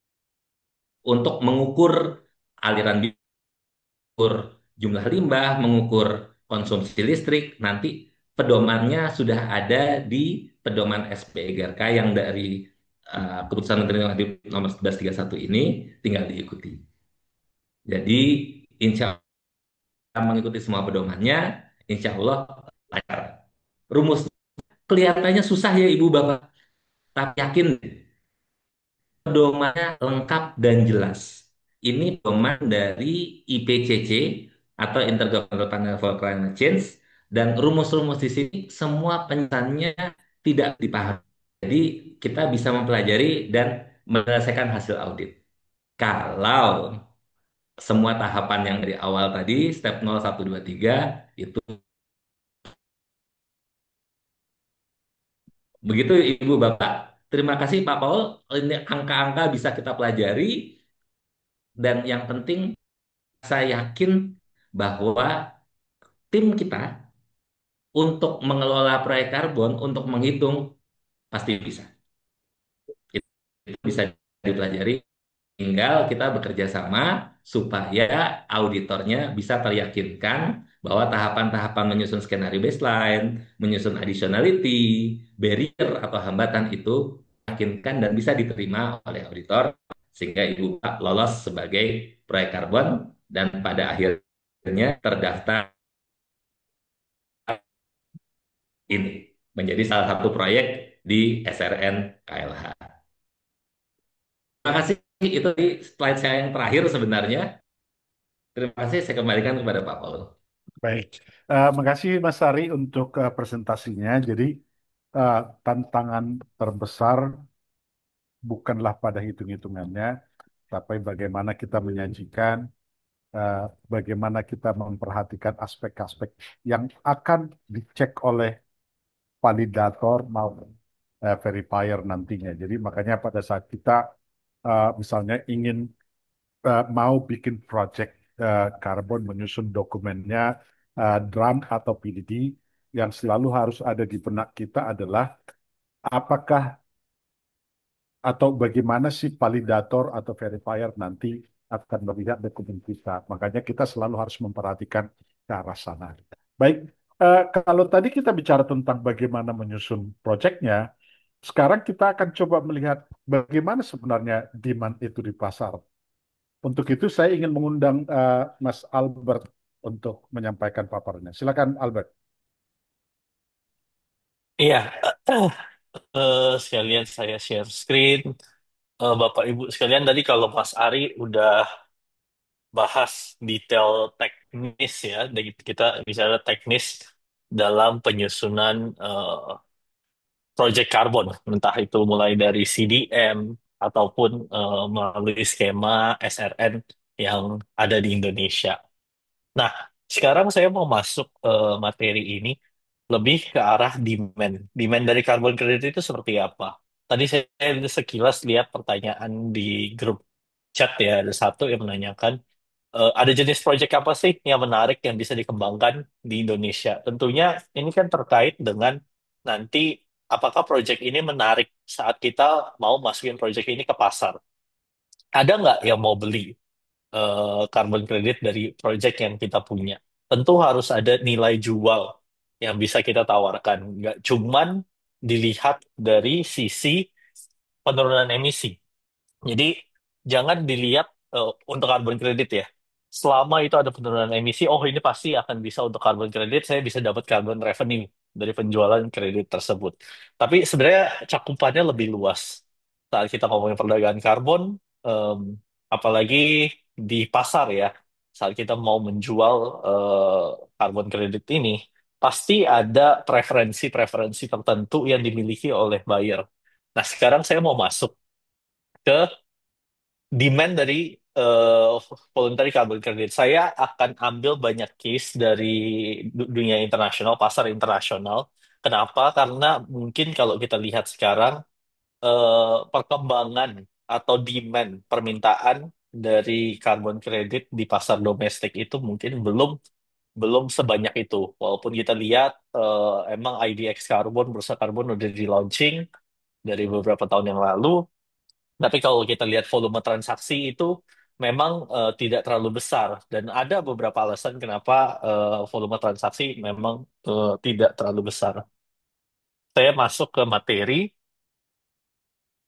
untuk mengukur aliran mengukur jumlah limbah, mengukur konsumsi listrik. Nanti pedomannya sudah ada di pedoman SPGRK yang dari Keputusan Menteri nomor 1131 ini tinggal diikuti. Jadi insya Allah mengikuti semua pedomannya, insya Allah lancar. Rumus kelihatannya susah ya Ibu Bapak, tapi yakin pedomannya lengkap dan jelas. Ini pedoman dari IPCC atau Intergovernmental Panel for Climate Change dan rumus-rumus di sini semua penjelasannya tidak dipahami. Jadi kita bisa mempelajari dan menyelesaikan hasil audit. Kalau semua tahapan yang dari awal tadi, step 0, 1, 2, 3, itu begitu Ibu Bapak. Terima kasih Pak Paul. Ini angka-angka bisa kita pelajari dan yang penting saya yakin bahwa tim kita untuk mengelola proyek karbon, untuk menghitung, pasti bisa. Itu bisa dipelajari, tinggal kita bekerja sama supaya auditornya bisa teryakinkan bahwa tahapan-tahapan menyusun skenario baseline, menyusun additionality, barrier atau hambatan itu yakinkan dan bisa diterima oleh auditor sehingga Ibu Pak lolos sebagai proyek karbon dan pada akhirnya terdaftar ini menjadi salah satu proyek di SRN KLH. Terima kasih, itu di slide saya yang terakhir sebenarnya. Terima kasih, saya kembalikan kepada Pak Paul. Baik, makasih Mas Sari untuk presentasinya. Jadi eh, tantangan terbesar bukanlah pada hitung-hitungannya, tapi bagaimana kita menyajikan, eh, bagaimana kita memperhatikan aspek-aspek yang akan dicek oleh validator maupun verifier nantinya. Jadi makanya pada saat kita misalnya ingin mau bikin project karbon menyusun dokumennya DRAM atau PDD, yang selalu harus ada di benak kita adalah apakah atau bagaimana sih validator atau verifier nanti akan melihat dokumen kita. Makanya kita selalu harus memperhatikan ke arah sana. Baik, kalau tadi kita bicara tentang bagaimana menyusun proyeknya, sekarang kita akan coba melihat bagaimana sebenarnya demand itu di pasar. Untuk itu saya ingin mengundang Mas Albert untuk menyampaikan paparannya. Silakan Albert. Iya, sekalian saya share screen. Bapak Ibu sekalian, tadi kalau Mas Ari udah bahas detail teknis ya, dari kita bicara teknis dalam penyusunan project carbon, entah itu mulai dari CDM ataupun melalui skema SRN yang ada di Indonesia. Nah, sekarang saya mau masuk materi ini lebih ke arah demand. Demand dari carbon credit itu seperti apa? Tadi saya sekilas lihat pertanyaan di grup chat ya, ada satu yang menanyakan, ada jenis proyek apa sih yang menarik yang bisa dikembangkan di Indonesia? Tentunya ini kan terkait dengan nanti apakah proyek ini menarik saat kita mau masukin proyek ini ke pasar. Ada nggak yang mau beli carbon credit dari project yang kita punya? Tentu harus ada nilai jual yang bisa kita tawarkan. Nggak cuman dilihat dari sisi penurunan emisi. Jadi jangan dilihat untuk carbon credit ya. Selama itu ada penurunan emisi, oh ini pasti akan bisa untuk carbon credit, saya bisa dapat carbon revenue dari penjualan kredit tersebut. Tapi sebenarnya cakupannya lebih luas. saat kita ngomongin perdagangan karbon, em, apalagi di pasar ya, saat kita mau menjual karbon kredit ini, pasti ada preferensi-preferensi tertentu yang dimiliki oleh buyer. Nah, sekarang saya mau masuk ke demand dari eh, voluntary carbon credit. Saya akan ambil banyak case dari dunia internasional, pasar internasional. Kenapa? Karena mungkin kalau kita lihat sekarang perkembangan atau demand permintaan dari carbon credit di pasar domestik itu mungkin belum belum sebanyak itu. Walaupun kita lihat emang IDX Carbon, bursa karbon udah di launching dari beberapa tahun yang lalu, tapi kalau kita lihat volume transaksi itu memang tidak terlalu besar dan ada beberapa alasan kenapa volume transaksi memang tidak terlalu besar. Saya masuk ke materi.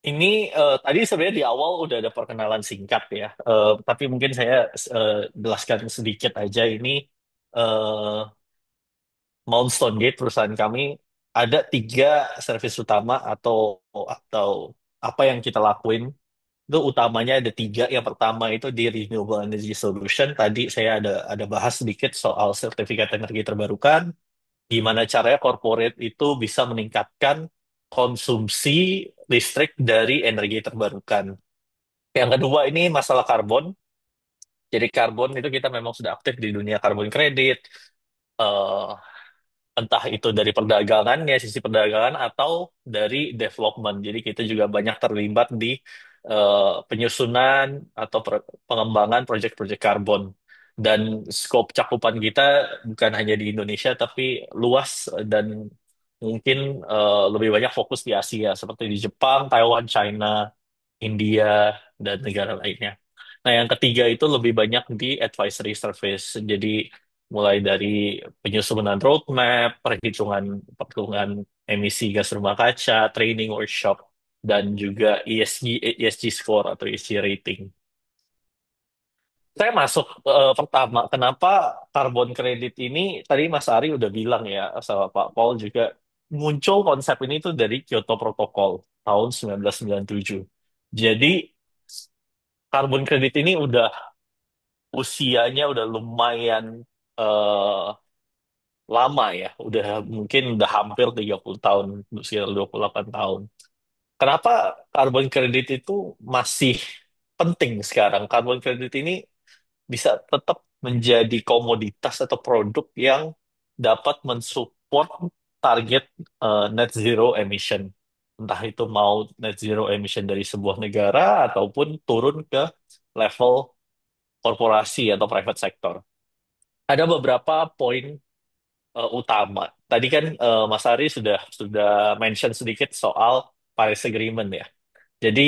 Ini tadi sebenarnya di awal udah ada perkenalan singkat ya, tapi mungkin saya jelaskan sedikit aja ini. eh, Mount Stonegate perusahaan kami ada tiga service utama atau apa yang kita lakuin itu utamanya ada tiga. Yang pertama itu di renewable energy solution. Tadi saya ada bahas sedikit soal sertifikat energi terbarukan. Gimana caranya corporate itu bisa meningkatkan konsumsi listrik dari energi terbarukan. Yang kedua ini masalah karbon. Jadi karbon itu kita memang sudah aktif di dunia karbon kredit. Eh, Entah itu dari perdagangannya, sisi perdagangan atau dari development. Jadi kita juga banyak terlibat di penyusunan atau pengembangan proyek-proyek karbon. Dan skop cakupan kita bukan hanya di Indonesia, tapi luas dan mungkin lebih banyak fokus di Asia, seperti di Jepang, Taiwan, China, India, dan negara lainnya. Nah, yang ketiga itu lebih banyak di advisory service. Jadi mulai dari penyusunan roadmap, perhitungan emisi gas rumah kaca, training workshop, dan juga ESG score atau ESG rating. Saya masuk pertama, kenapa karbon kredit ini, tadi Mas Ari udah bilang ya, sama Pak Paul juga, muncul konsep ini tuh dari Kyoto Protocol tahun 1997. Jadi, karbon kredit ini usianya udah lumayan eh, lama ya, mungkin udah hampir 30 tahun, sekitar 28 tahun. Kenapa karbon kredit itu masih penting sekarang? Karbon kredit ini bisa tetap menjadi komoditas atau produk yang dapat mensupport target net zero emission. Entah itu mau net zero emission dari sebuah negara ataupun turun ke level korporasi atau private sector. Ada beberapa poin utama. Tadi kan Mas Ari sudah mention sedikit soal Paris Agreement ya. Jadi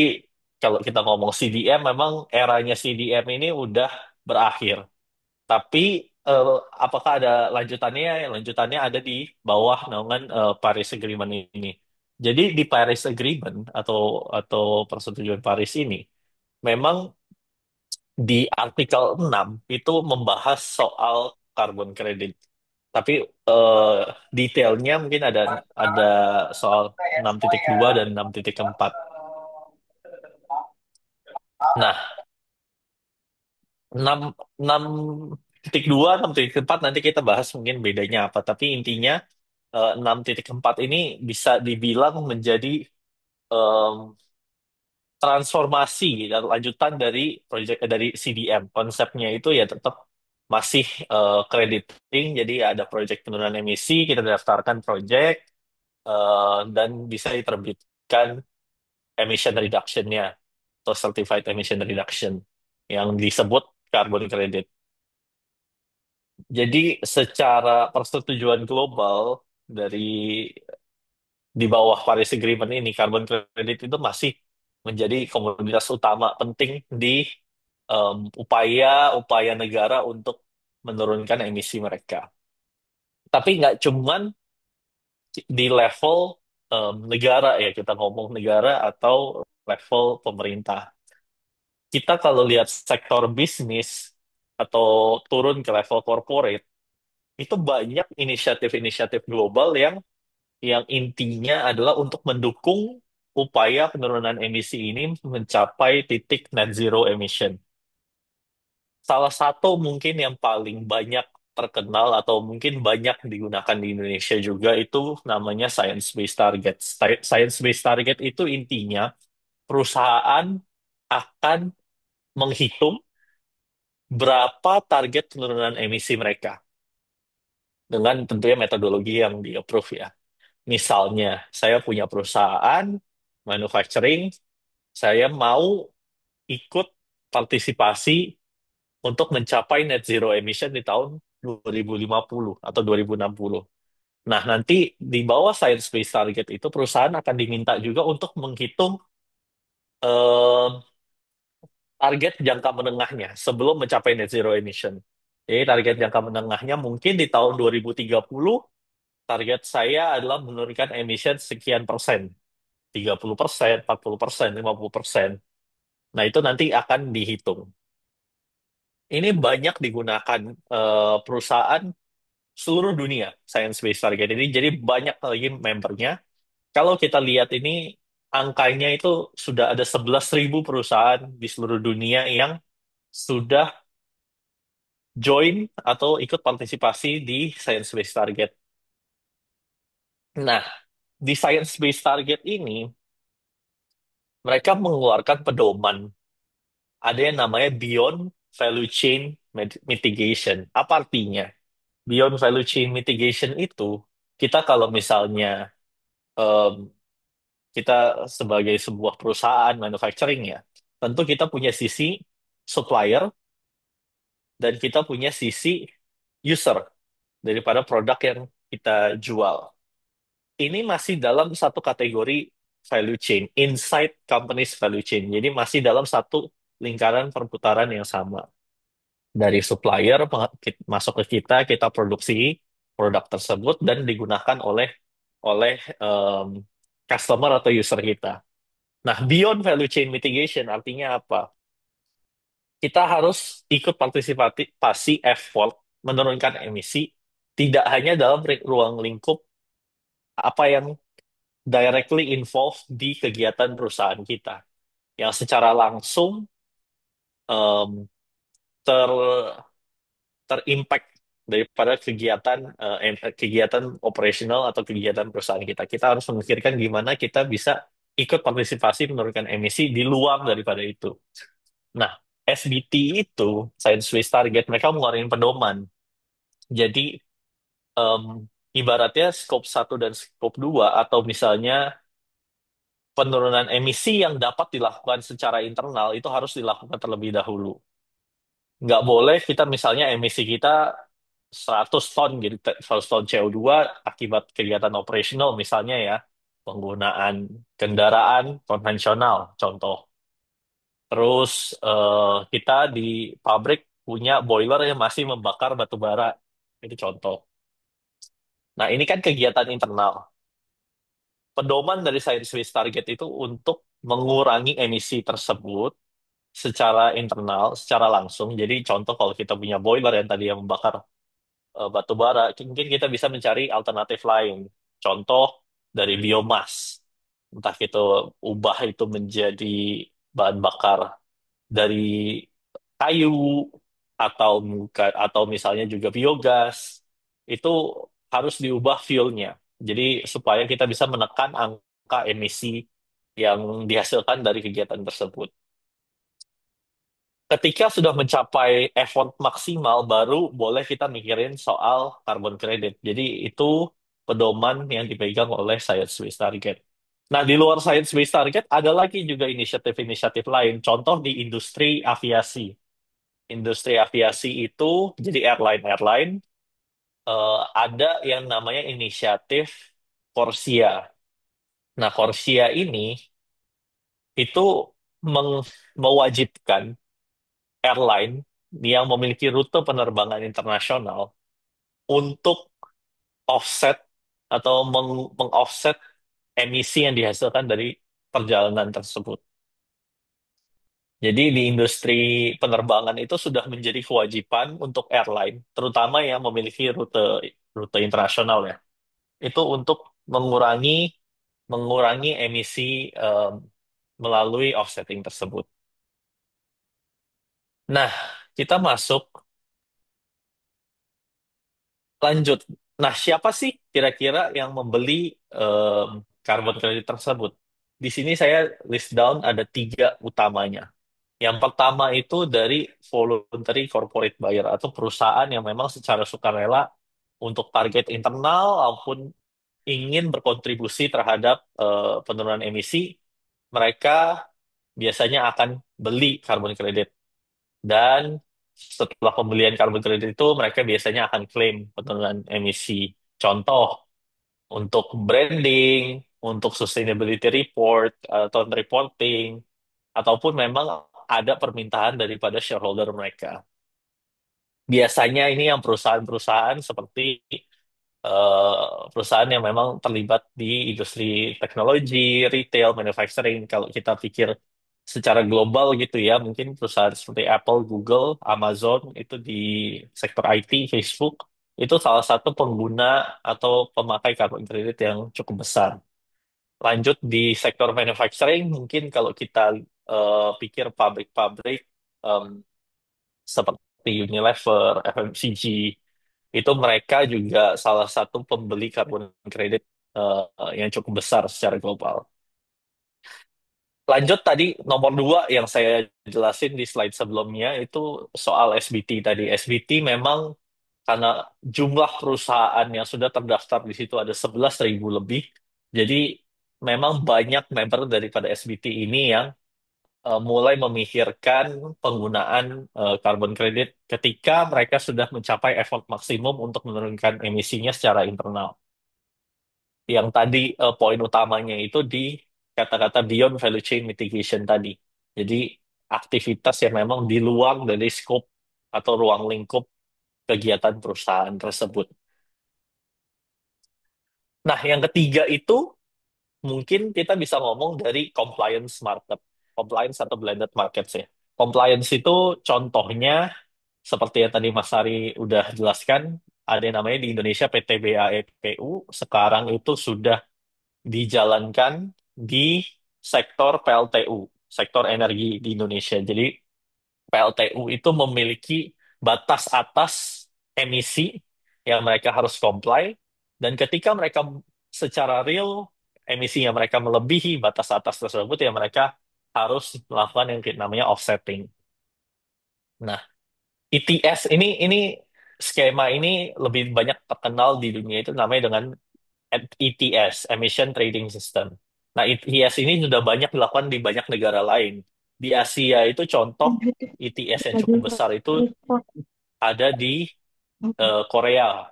kalau kita ngomong CDM, memang eranya CDM ini udah berakhir. Tapi eh, apakah ada lanjutannya? Lanjutannya ada di bawah naungan Paris Agreement ini. Jadi di Paris Agreement atau persetujuan Paris ini memang di artikel 6 itu membahas soal carbon credit. Tapi eh, detailnya mungkin ada soal 6.2 dan 6.4. Nah, 6 6.2, 6.4 nanti kita bahas mungkin bedanya apa. Tapi intinya 6.4 ini bisa dibilang menjadi em, transformasi dan lanjutan dari dari CDM. Konsepnya itu ya tetap masih crediting, jadi ada proyek penurunan emisi, kita daftarkan proyek dan bisa diterbitkan emission reduction-nya atau certified emission reduction yang disebut carbon credit. Jadi secara persetujuan global dari di bawah Paris Agreement ini, carbon credit itu masih menjadi komoditas utama penting di upaya-upaya negara untuk menurunkan emisi mereka. Tapi nggak cuman di level negara ya, kita ngomong negara atau level pemerintah. Kita kalau lihat sektor bisnis atau turun ke level corporate, itu banyak inisiatif-inisiatif global yang intinya adalah untuk mendukung upaya penurunan emisi ini mencapai titik net zero emission. Salah satu mungkin yang paling banyak terkenal atau mungkin banyak digunakan di Indonesia juga itu namanya science-based target. Science-based target itu intinya perusahaan akan menghitung berapa target penurunan emisi mereka dengan tentunya metodologi yang di-approve ya. Misalnya, saya punya perusahaan manufacturing, saya mau ikut partisipasi untuk mencapai net zero emission di tahun 2050 atau 2060. Nah, nanti di bawah science-based target itu perusahaan akan diminta juga untuk menghitung eh, target jangka menengahnya sebelum mencapai net zero emission. Jadi target jangka menengahnya mungkin di tahun 2030, target saya adalah menurunkan emission sekian persen. 30%, 40%, 50%. Nah, itu nanti akan dihitung. Ini banyak digunakan perusahaan seluruh dunia, science-based target ini. Jadi banyak lagi membernya. Kalau kita lihat ini, angkanya itu sudah ada 11.000 perusahaan di seluruh dunia yang sudah join atau ikut partisipasi di science-based target. Nah, di science-based target ini, mereka mengeluarkan pedoman. Ada yang namanya Beyond Value Chain Mitigation. Apa artinya? Beyond Value Chain Mitigation itu, kita kalau misalnya em, kita sebagai sebuah perusahaan manufacturing ya, tentu kita punya sisi supplier dan kita punya sisi user daripada produk yang kita jual. Ini masih dalam satu kategori value chain, inside company's value chain. Jadi masih dalam satu lingkaran perputaran yang sama. Dari supplier masuk ke kita produksi produk tersebut dan digunakan oleh oleh em, customer atau user kita. Nah, beyond value chain mitigation artinya apa? Kita harus ikut partisipasi effort menurunkan emisi tidak hanya dalam ruang lingkup apa yang directly involved di kegiatan perusahaan kita, yang secara langsung em, ter terimpact daripada kegiatan operasional atau kegiatan perusahaan kita. Kita harus memikirkan gimana kita bisa ikut partisipasi menurunkan emisi di luar daripada itu. Nah, SBT itu, Science Based Target, mereka mengeluarkan pedoman. Jadi, em, ibaratnya scope 1 dan scope 2 atau misalnya penurunan emisi yang dapat dilakukan secara internal itu harus dilakukan terlebih dahulu. Nggak boleh kita misalnya emisi kita 100 ton gitu, 100 ton CO2 akibat kegiatan operasional misalnya ya, penggunaan kendaraan konvensional contoh. Terus kita di pabrik punya boiler yang masih membakar batu bara, itu contoh. Nah, ini kan kegiatan internal. Pedoman dari Science Based Target itu untuk mengurangi emisi tersebut secara internal, secara langsung. Jadi contoh kalau kita punya boiler yang tadi yang membakar batu bara, mungkin kita bisa mencari alternatif lain. Contoh dari biomas. Entah kita ubah itu menjadi bahan bakar dari kayu atau misalnya juga biogas. Itu harus diubah fuelnya. Jadi supaya kita bisa menekan angka emisi yang dihasilkan dari kegiatan tersebut. Ketika sudah mencapai effort maksimal, baru boleh kita mikirin soal carbon credit. Jadi itu pedoman yang dipegang oleh Science Based Target. Nah, di luar Science Based Target, ada lagi juga inisiatif-inisiatif lain. Contoh di industri aviasi. Industri aviasi itu, jadi airline-airline, ada yang namanya inisiatif Corsia. Nah, Corsia ini itu mewajibkan airline yang memiliki rute penerbangan internasional untuk offset atau mengoffset emisi yang dihasilkan dari perjalanan tersebut. Jadi di industri penerbangan itu sudah menjadi kewajiban untuk airline, terutama yang memiliki rute rute internasional ya, itu untuk mengurangi mengurangi emisi em, melalui offsetting tersebut. Nah, kita masuk lanjut. Nah, siapa sih kira-kira yang membeli em, carbon credit tersebut? Di sini saya list down ada tiga utamanya. Yang pertama itu dari voluntary corporate buyer atau perusahaan yang memang secara sukarela untuk target internal maupun ingin berkontribusi terhadap penurunan emisi, mereka biasanya akan beli carbon credit. Dan setelah pembelian carbon credit itu, mereka biasanya akan klaim penurunan emisi. Contoh, untuk branding, untuk sustainability report, atau reporting, ataupun memang ada permintaan daripada shareholder mereka. Biasanya ini yang perusahaan-perusahaan seperti perusahaan yang memang terlibat di industri teknologi, retail, manufacturing. Kalau kita pikir secara global gitu ya, mungkin perusahaan seperti Apple, Google, Amazon itu di sektor IT, Facebook itu salah satu pengguna atau pemakai carbon credit yang cukup besar. Lanjut di sektor manufacturing, mungkin kalau kita pikir pabrik-pabrik em, seperti Unilever, FMCG, itu mereka juga salah satu pembeli karbon kredit yang cukup besar secara global. Lanjut tadi nomor dua yang saya jelasin di slide sebelumnya itu soal SBT tadi. SBT memang karena jumlah perusahaan yang sudah terdaftar di situ ada 11.000 lebih. Jadi memang banyak member daripada SBT ini yang mulai memikirkan penggunaan carbon credit ketika mereka sudah mencapai effort maksimum untuk menurunkan emisinya secara internal. Yang tadi poin utamanya itu di kata-kata beyond value chain mitigation tadi. Jadi aktivitas yang memang di luar dari scope atau ruang lingkup kegiatan perusahaan tersebut. Nah, yang ketiga itu mungkin kita bisa ngomong dari compliance market. Compliance atau blended market sih. Compliance itu contohnya seperti yang tadi Mas Ari udah jelaskan, ada yang namanya di Indonesia PT BAEPU, sekarang itu sudah dijalankan di sektor PLTU, sektor energi di Indonesia. Jadi PLTU itu memiliki batas atas emisi yang mereka harus comply, dan ketika mereka secara real emisinya mereka melebihi batas atas tersebut, ya mereka harus melakukan yang namanya offsetting. Nah, ETS ini skema ini lebih banyak terkenal di dunia itu namanya dengan ETS, Emission Trading System. Nah, ETS ini sudah banyak dilakukan di banyak negara lain. Di Asia itu contoh ETS yang cukup besar itu ada di Korea.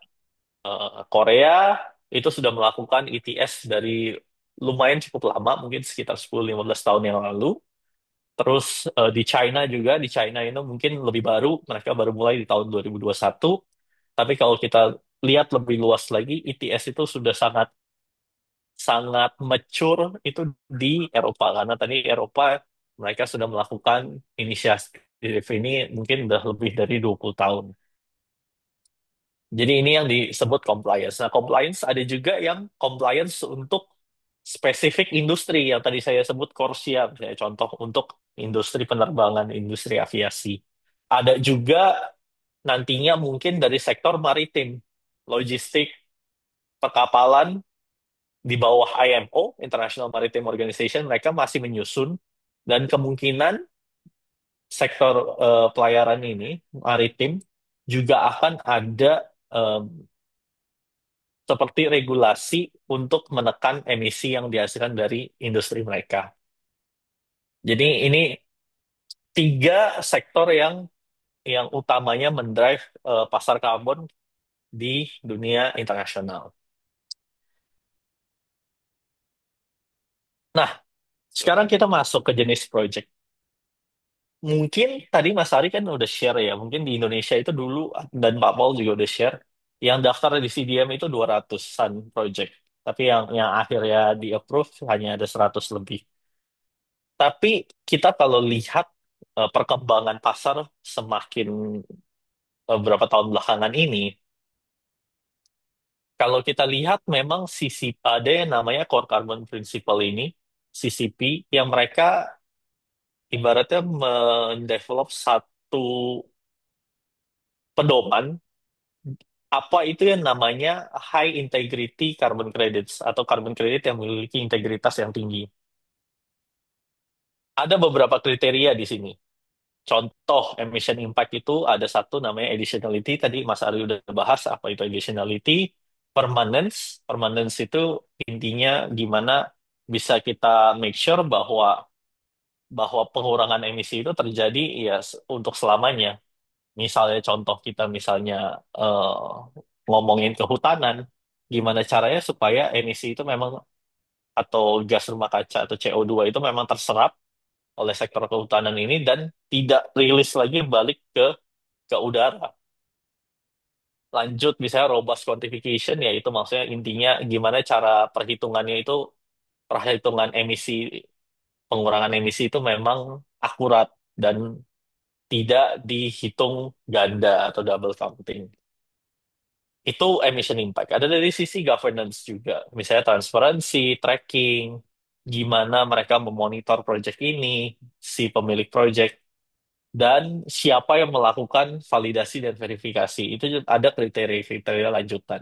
Korea itu sudah melakukan ETS dari lumayan cukup lama, mungkin sekitar 10-15 tahun yang lalu. Terus di China juga, di China itu mungkin lebih baru, mereka baru mulai di tahun 2021. Tapi kalau kita lihat lebih luas lagi, ETS itu sudah sangat sangat mature itu di Eropa, karena tadi Eropa mereka sudah melakukan inisiatif ini mungkin udah lebih dari 20 tahun. Jadi ini yang disebut compliance. Nah, compliance ada juga yang compliance untuk spesifik industri yang tadi saya sebut Corsia, misalnya contoh untuk industri penerbangan, industri aviasi. Ada juga nantinya mungkin dari sektor maritim, logistik, perkapalan di bawah IMO, International Maritime Organization, mereka masih menyusun dan kemungkinan sektor pelayaran ini, maritim, juga akan ada em, seperti regulasi untuk menekan emisi yang dihasilkan dari industri mereka. Jadi ini tiga sektor yang utamanya mendrive pasar karbon di dunia internasional. Nah, sekarang kita masuk ke jenis project. Mungkin tadi Mas Ari kan udah share ya, mungkin di Indonesia itu dulu dan Pak Paul juga udah share, yang daftar di CDM itu 200-an project. Tapi yang akhirnya di approve hanya ada 100 lebih. Tapi kita kalau lihat perkembangan pasar semakin beberapa tahun belakangan ini, Kalau kita lihat memang ada yang namanya Core Carbon Principle ini, CCP, yang mereka ibaratnya mendevelop satu pedoman apa itu yang namanya high integrity carbon credits atau carbon credit yang memiliki integritas yang tinggi. Ada beberapa kriteria di sini. Contoh emission impact itu ada satu namanya additionality. Tadi Mas Ari udah bahas apa itu additionality. Permanence. Permanence itu intinya gimana bisa kita make sure bahwa bahwa pengurangan emisi itu terjadi ya untuk selamanya. Misalnya contoh kita misalnya ngomongin kehutanan, gimana caranya supaya emisi itu memang atau gas rumah kaca atau CO2 itu memang terserap oleh sektor kehutanan ini dan tidak rilis lagi balik ke udara. Lanjut misalnya robust quantification ya itu maksudnya intinya gimana cara perhitungannya itu perhitungan emisi pengurangan emisi itu memang akurat dan tidak dihitung ganda atau double counting. Itu emission impact. Ada dari sisi governance juga, misalnya transparansi, tracking, gimana mereka memonitor project ini, si pemilik project, dan siapa yang melakukan validasi dan verifikasi. Itu juga ada kriteria-kriteria lanjutan.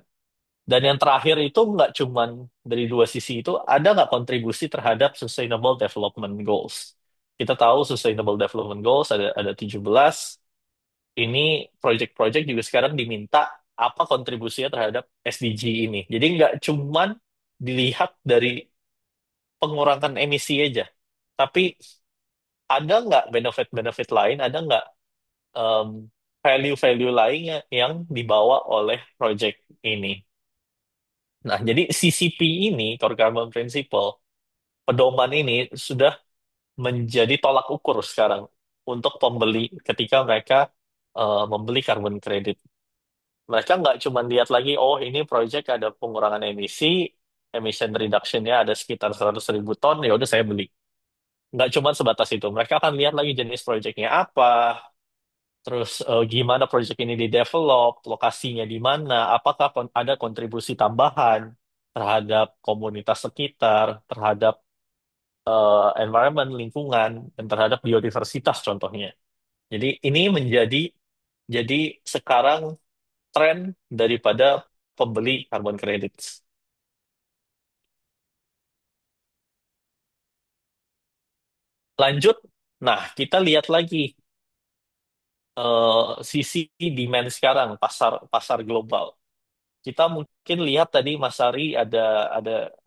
Dan yang terakhir itu nggak cuman dari dua sisi itu, ada nggak kontribusi terhadap Sustainable Development Goals. Kita tahu Sustainable Development Goals ada 17. Ini project-project juga sekarang diminta apa kontribusinya terhadap SDG ini. Jadi nggak cuman dilihat dari pengurangan emisi aja, tapi ada nggak benefit-benefit lain, ada nggak em, value-value lainnya yang dibawa oleh project ini. Nah, jadi CCP ini, Core Carbon Principle, pedoman ini sudah menjadi tolak ukur sekarang untuk pembeli ketika mereka membeli carbon credit. Mereka nggak cuma lihat lagi, oh ini project ada pengurangan emisi, emission reduction-nya ada sekitar 100.000 ton, ya udah saya beli. Nggak cuma sebatas itu. Mereka akan lihat lagi jenis projectnya apa, terus gimana project ini di-develop, lokasinya di mana, apakah ada kontribusi tambahan terhadap komunitas sekitar, terhadap environment, lingkungan, dan terhadap biodiversitas contohnya. Jadi ini jadi sekarang tren daripada pembeli carbon credits. Lanjut, nah kita lihat lagi sisi demand sekarang pasar pasar global. Kita mungkin lihat tadi Mas Sari ada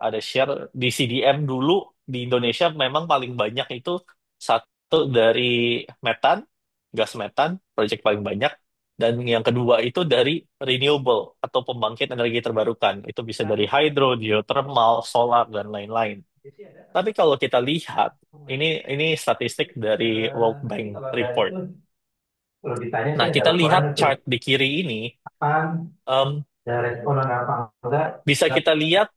ada share di CDM dulu di Indonesia memang paling banyak itu satu dari metan, gas metan, proyek paling banyak. Dan yang kedua itu dari renewable atau pembangkit energi terbarukan. Itu bisa dari hydro, geothermal, solar, dan lain-lain. Tapi kalau kita lihat, ini statistik dari World Bank Report. Kalau ditanya Nah, saya ada kita lihat laporannya tuh. chart di kiri ini, Kapan em, ada responan apa enggak? bisa kita lihat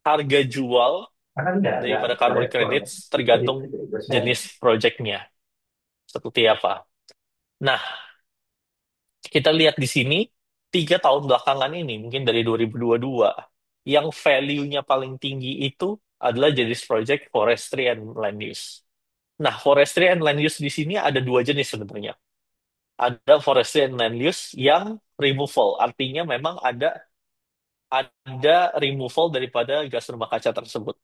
harga jual Karena enggak daripada ada carbon respon. credits Itu tergantung itu saya. jenis projectnya seperti apa. Nah, kita lihat di sini 3 tahun belakangan ini mungkin dari 2022 yang value-nya paling tinggi itu adalah jenis project forestry and land use. Nah, forestry and land use di sini ada dua jenis sebenarnya. Ada forestry and land use yang removal, artinya memang ada removal daripada gas rumah kaca tersebut.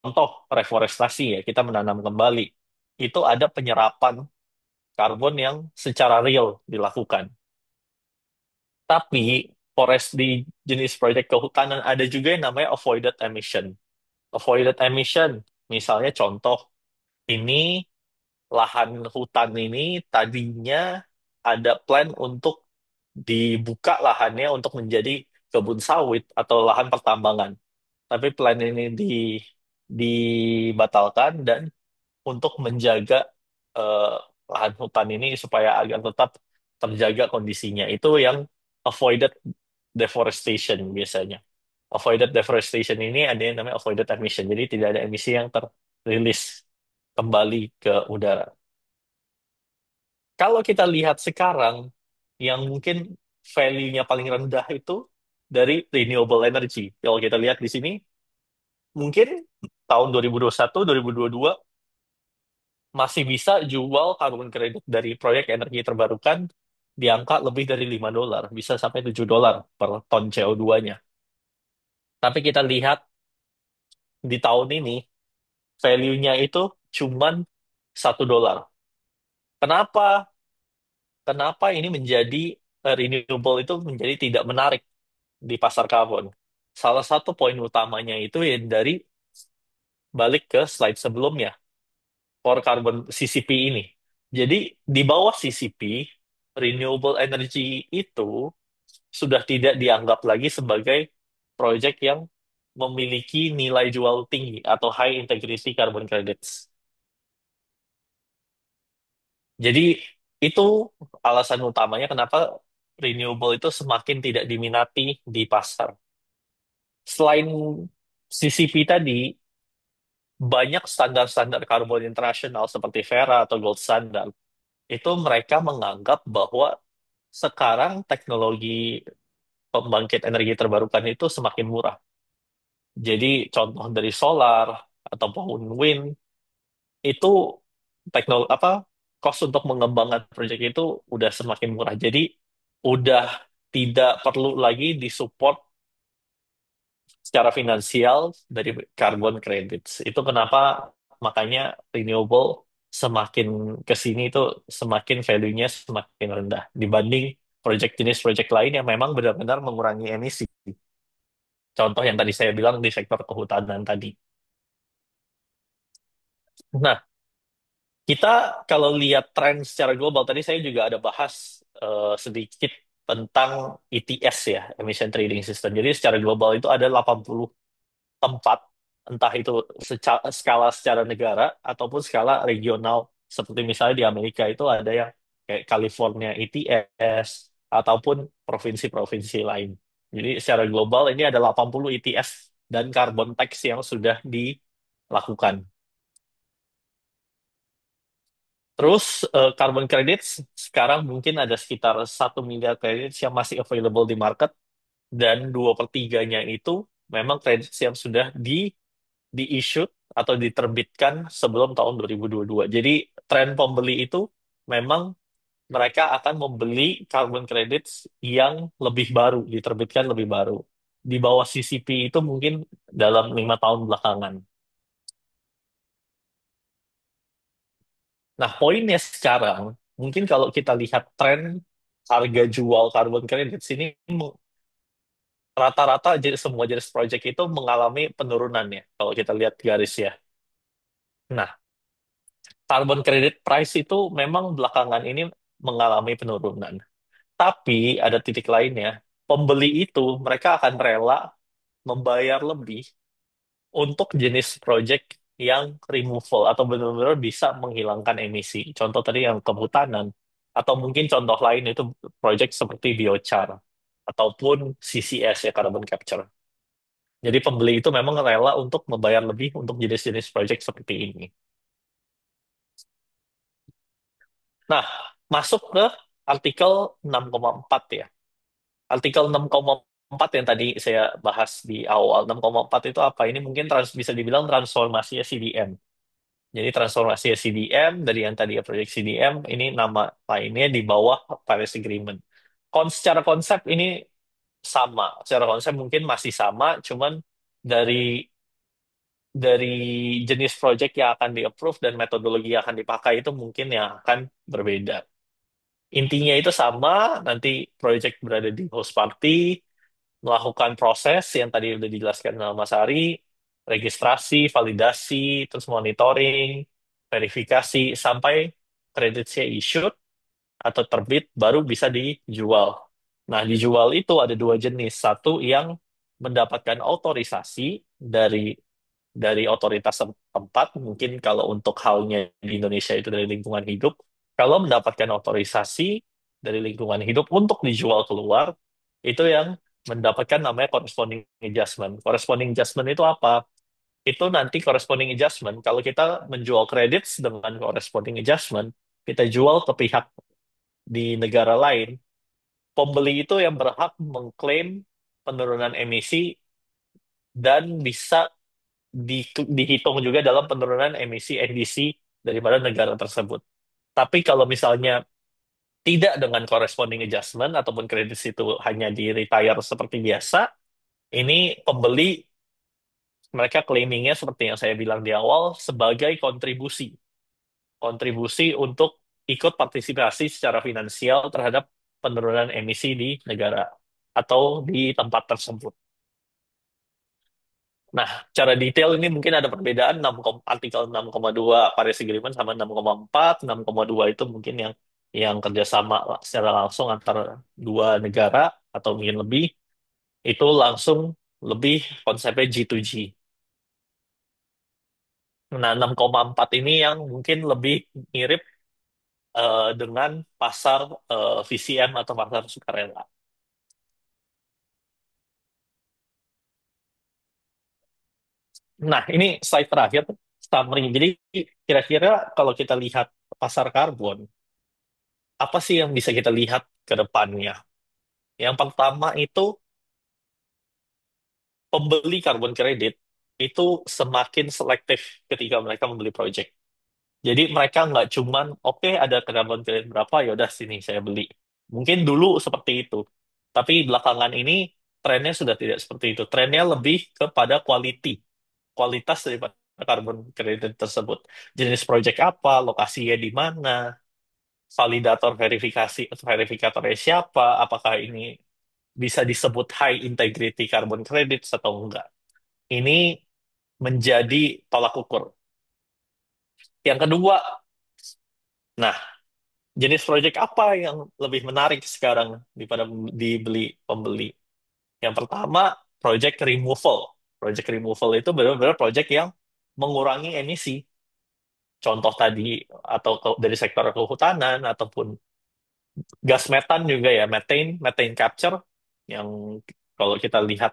Contoh reforestasi ya, kita menanam kembali. Itu ada penyerapan karbon yang secara real dilakukan. Tapi forest di jenis proyek kehutanan ada juga yang namanya avoided emission. Avoided emission, misalnya contoh, ini lahan hutan ini tadinya ada plan untuk dibuka lahannya untuk menjadi kebun sawit atau lahan pertambangan. Tapi plan ini dibatalkan dan untuk menjaga eh, lahan hutan ini supaya agar tetap terjaga kondisinya. Itu yang avoided deforestation biasanya. Avoided deforestation ini ada yang namanya avoided emission. Jadi tidak ada emisi yang terrilis kembali ke udara. Kalau kita lihat sekarang, yang mungkin value-nya paling rendah itu dari renewable energy. Kalau kita lihat di sini, mungkin tahun 2021, 2022 masih bisa jual carbon credit dari proyek energi terbarukan di angka lebih dari $5, bisa sampai $7 per ton CO2-nya. Tapi kita lihat di tahun ini, value-nya itu cuman $1. Kenapa? Kenapa ini menjadi renewable itu menjadi tidak menarik di pasar karbon? Salah satu poin utamanya itu yang dari balik ke slide sebelumnya, core carbon CCP ini. Jadi di bawah CCP, renewable energy itu sudah tidak dianggap lagi sebagai proyek yang memiliki nilai jual tinggi atau high integrity carbon credits. Jadi itu alasan utamanya kenapa renewable itu semakin tidak diminati di pasar. Selain CCP tadi, banyak standar-standar karbon internasional seperti Verra atau Gold Standard, itu mereka menganggap bahwa sekarang teknologi pembangkit energi terbarukan itu semakin murah. Jadi contoh dari solar ataupun wind itu teknologi apa cost untuk mengembangkan proyek itu udah semakin murah. Jadi udah tidak perlu lagi disupport secara finansial dari carbon credits. Itu kenapa makanya renewable semakin ke sini itu semakin value-nya semakin rendah dibanding proyek jenis proyek lain yang memang benar-benar mengurangi emisi. Contoh yang tadi saya bilang di sektor kehutanan tadi. Nah, kita kalau lihat tren secara global, tadi saya juga ada bahas sedikit tentang ETS ya, Emission Trading System. Jadi secara global itu ada 80 tempat, entah itu skala secara negara ataupun skala regional. Seperti misalnya di Amerika itu ada yang kayak California ETS ataupun provinsi-provinsi lain. Jadi secara global ini ada 80 ETS dan carbon tax yang sudah dilakukan. Terus carbon credits sekarang mungkin ada sekitar 1 miliar credits yang masih available di market dan 2/3-nya itu memang credits yang sudah di-issue atau diterbitkan sebelum tahun 2022. Jadi tren pembeli itu memang mereka akan membeli carbon credits yang lebih baru, diterbitkan lebih baru. Di bawah CCP itu mungkin dalam 5 tahun belakangan. Nah, poinnya sekarang, mungkin kalau kita lihat tren harga jual carbon credits ini rata-rata semua jenis project itu mengalami penurunan ya, kalau kita lihat garis ya. Nah, carbon credit price itu memang belakangan ini mengalami penurunan. Tapi ada titik lainnya, pembeli itu mereka akan rela membayar lebih untuk jenis project yang removal atau benar-benar bisa menghilangkan emisi. Contoh tadi yang kehutanan, atau mungkin contoh lain itu project seperti biochar ataupun CCS ya carbon capture. Jadi pembeli itu memang rela untuk membayar lebih untuk jenis-jenis project seperti ini. Nah, masuk ke artikel 6,4 ya. Artikel 6,4 yang tadi saya bahas di awal. 6,4 itu apa? Ini mungkin bisa dibilang transformasi CDM. Jadi transformasi CDM dari yang tadi ya proyek CDM, ini nama lainnya di bawah Paris Agreement. Secara konsep ini sama. Secara konsep mungkin masih sama, cuman dari dari jenis project yang akan di-approve dan metodologi yang akan dipakai itu mungkin yang akan berbeda. Intinya itu sama, nanti project berada di host party, melakukan proses yang tadi udah dijelaskan sama Mas Ari, registrasi, validasi, terus monitoring, verifikasi, sampai kreditnya issued atau terbit baru bisa dijual. Nah, dijual itu ada dua jenis. Satu yang mendapatkan otorisasi dari otoritas tempat, mungkin kalau untuk halnya di Indonesia itu dari lingkungan hidup, kalau mendapatkan otorisasi dari lingkungan hidup untuk dijual keluar, itu yang mendapatkan namanya corresponding adjustment. Corresponding adjustment itu apa? Itu nanti corresponding adjustment, kalau kita menjual kredit dengan corresponding adjustment, kita jual ke pihak di negara lain, pembeli itu yang berhak mengklaim penurunan emisi dan bisa dihitung juga dalam penurunan emisi NDC daripada negara tersebut. Tapi kalau misalnya tidak dengan corresponding adjustment ataupun kredit itu hanya di retire seperti biasa, ini pembeli mereka claimingnya seperti yang saya bilang di awal sebagai kontribusi, kontribusi untuk ikut partisipasi secara finansial terhadap penurunan emisi di negara atau di tempat tersebut. Nah, cara detail ini mungkin ada perbedaan artikel 6,2 Paris Agreement sama 6,4. 6,2 itu mungkin yang kerjasama secara langsung antara dua negara atau mungkin lebih, itu langsung lebih konsepnya G2G. Nah, 6,4 ini yang mungkin lebih mirip dengan pasar VCM atau pasar sukarela. Nah, ini slide terakhir, summary. Jadi, kira-kira kalau kita lihat pasar karbon, apa sih yang bisa kita lihat ke depannya? Yang pertama itu pembeli karbon kredit itu semakin selektif ketika mereka membeli proyek. Jadi mereka nggak cuman oke ada karbon kredit berapa ya udah sini saya beli. Mungkin dulu seperti itu. Tapi belakangan ini trennya sudah tidak seperti itu. Trennya lebih kepada kualitas daripada karbon kredit tersebut. Jenis proyek apa, lokasinya di mana, validator verifikasi atau verifikatornya siapa, apakah ini bisa disebut high integrity carbon credits atau enggak. Ini menjadi tolak ukur. Yang kedua, nah, jenis proyek apa yang lebih menarik sekarang daripada dibeli pembeli? Yang pertama, proyek removal. Proyek removal itu benar-benar proyek yang mengurangi emisi. Contoh tadi dari sektor kehutanan ataupun gas metan juga ya, methane capture yang kalau kita lihat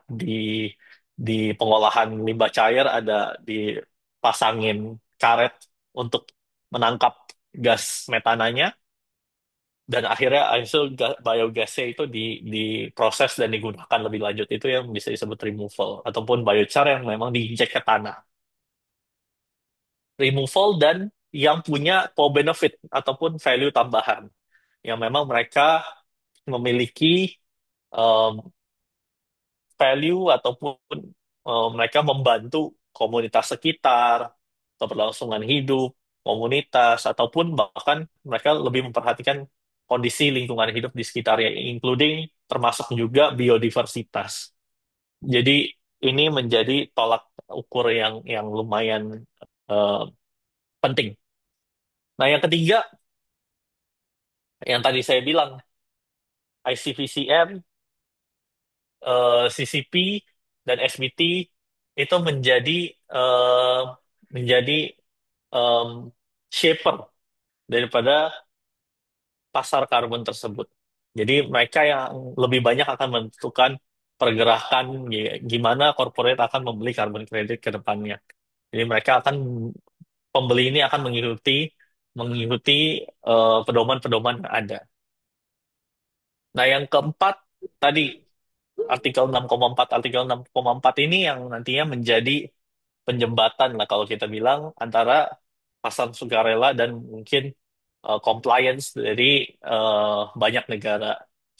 di pengolahan limbah cair ada dipasangin karet untuk menangkap gas metananya dan akhirnya hasil biogasnya itu diproses dan digunakan lebih lanjut itu yang bisa disebut removal ataupun biochar yang memang diinjek ke tanah. Removal dan yang punya co-benefit ataupun value tambahan yang memang mereka memiliki um, value ataupun mereka membantu komunitas sekitar, keberlangsungan hidup, komunitas, ataupun bahkan mereka lebih memperhatikan kondisi lingkungan hidup di sekitarnya, including termasuk juga biodiversitas. Jadi ini menjadi tolak ukur yang lumayan eh, penting. Nah, yang ketiga, yang tadi saya bilang, ICVCM, CCP, dan SBT itu eh, menjadi em, shaper daripada pasar karbon tersebut. Jadi mereka yang lebih banyak akan menentukan pergerakan gimana corporate akan membeli karbon kredit ke depannya. Jadi mereka akan pembeli ini akan mengikuti pedoman-pedoman yang ada. Nah, yang keempat tadi artikel 6,4 ini yang nantinya menjadi penjembatan lah kalau kita bilang antara pasar sukarela dan mungkin compliance dari banyak negara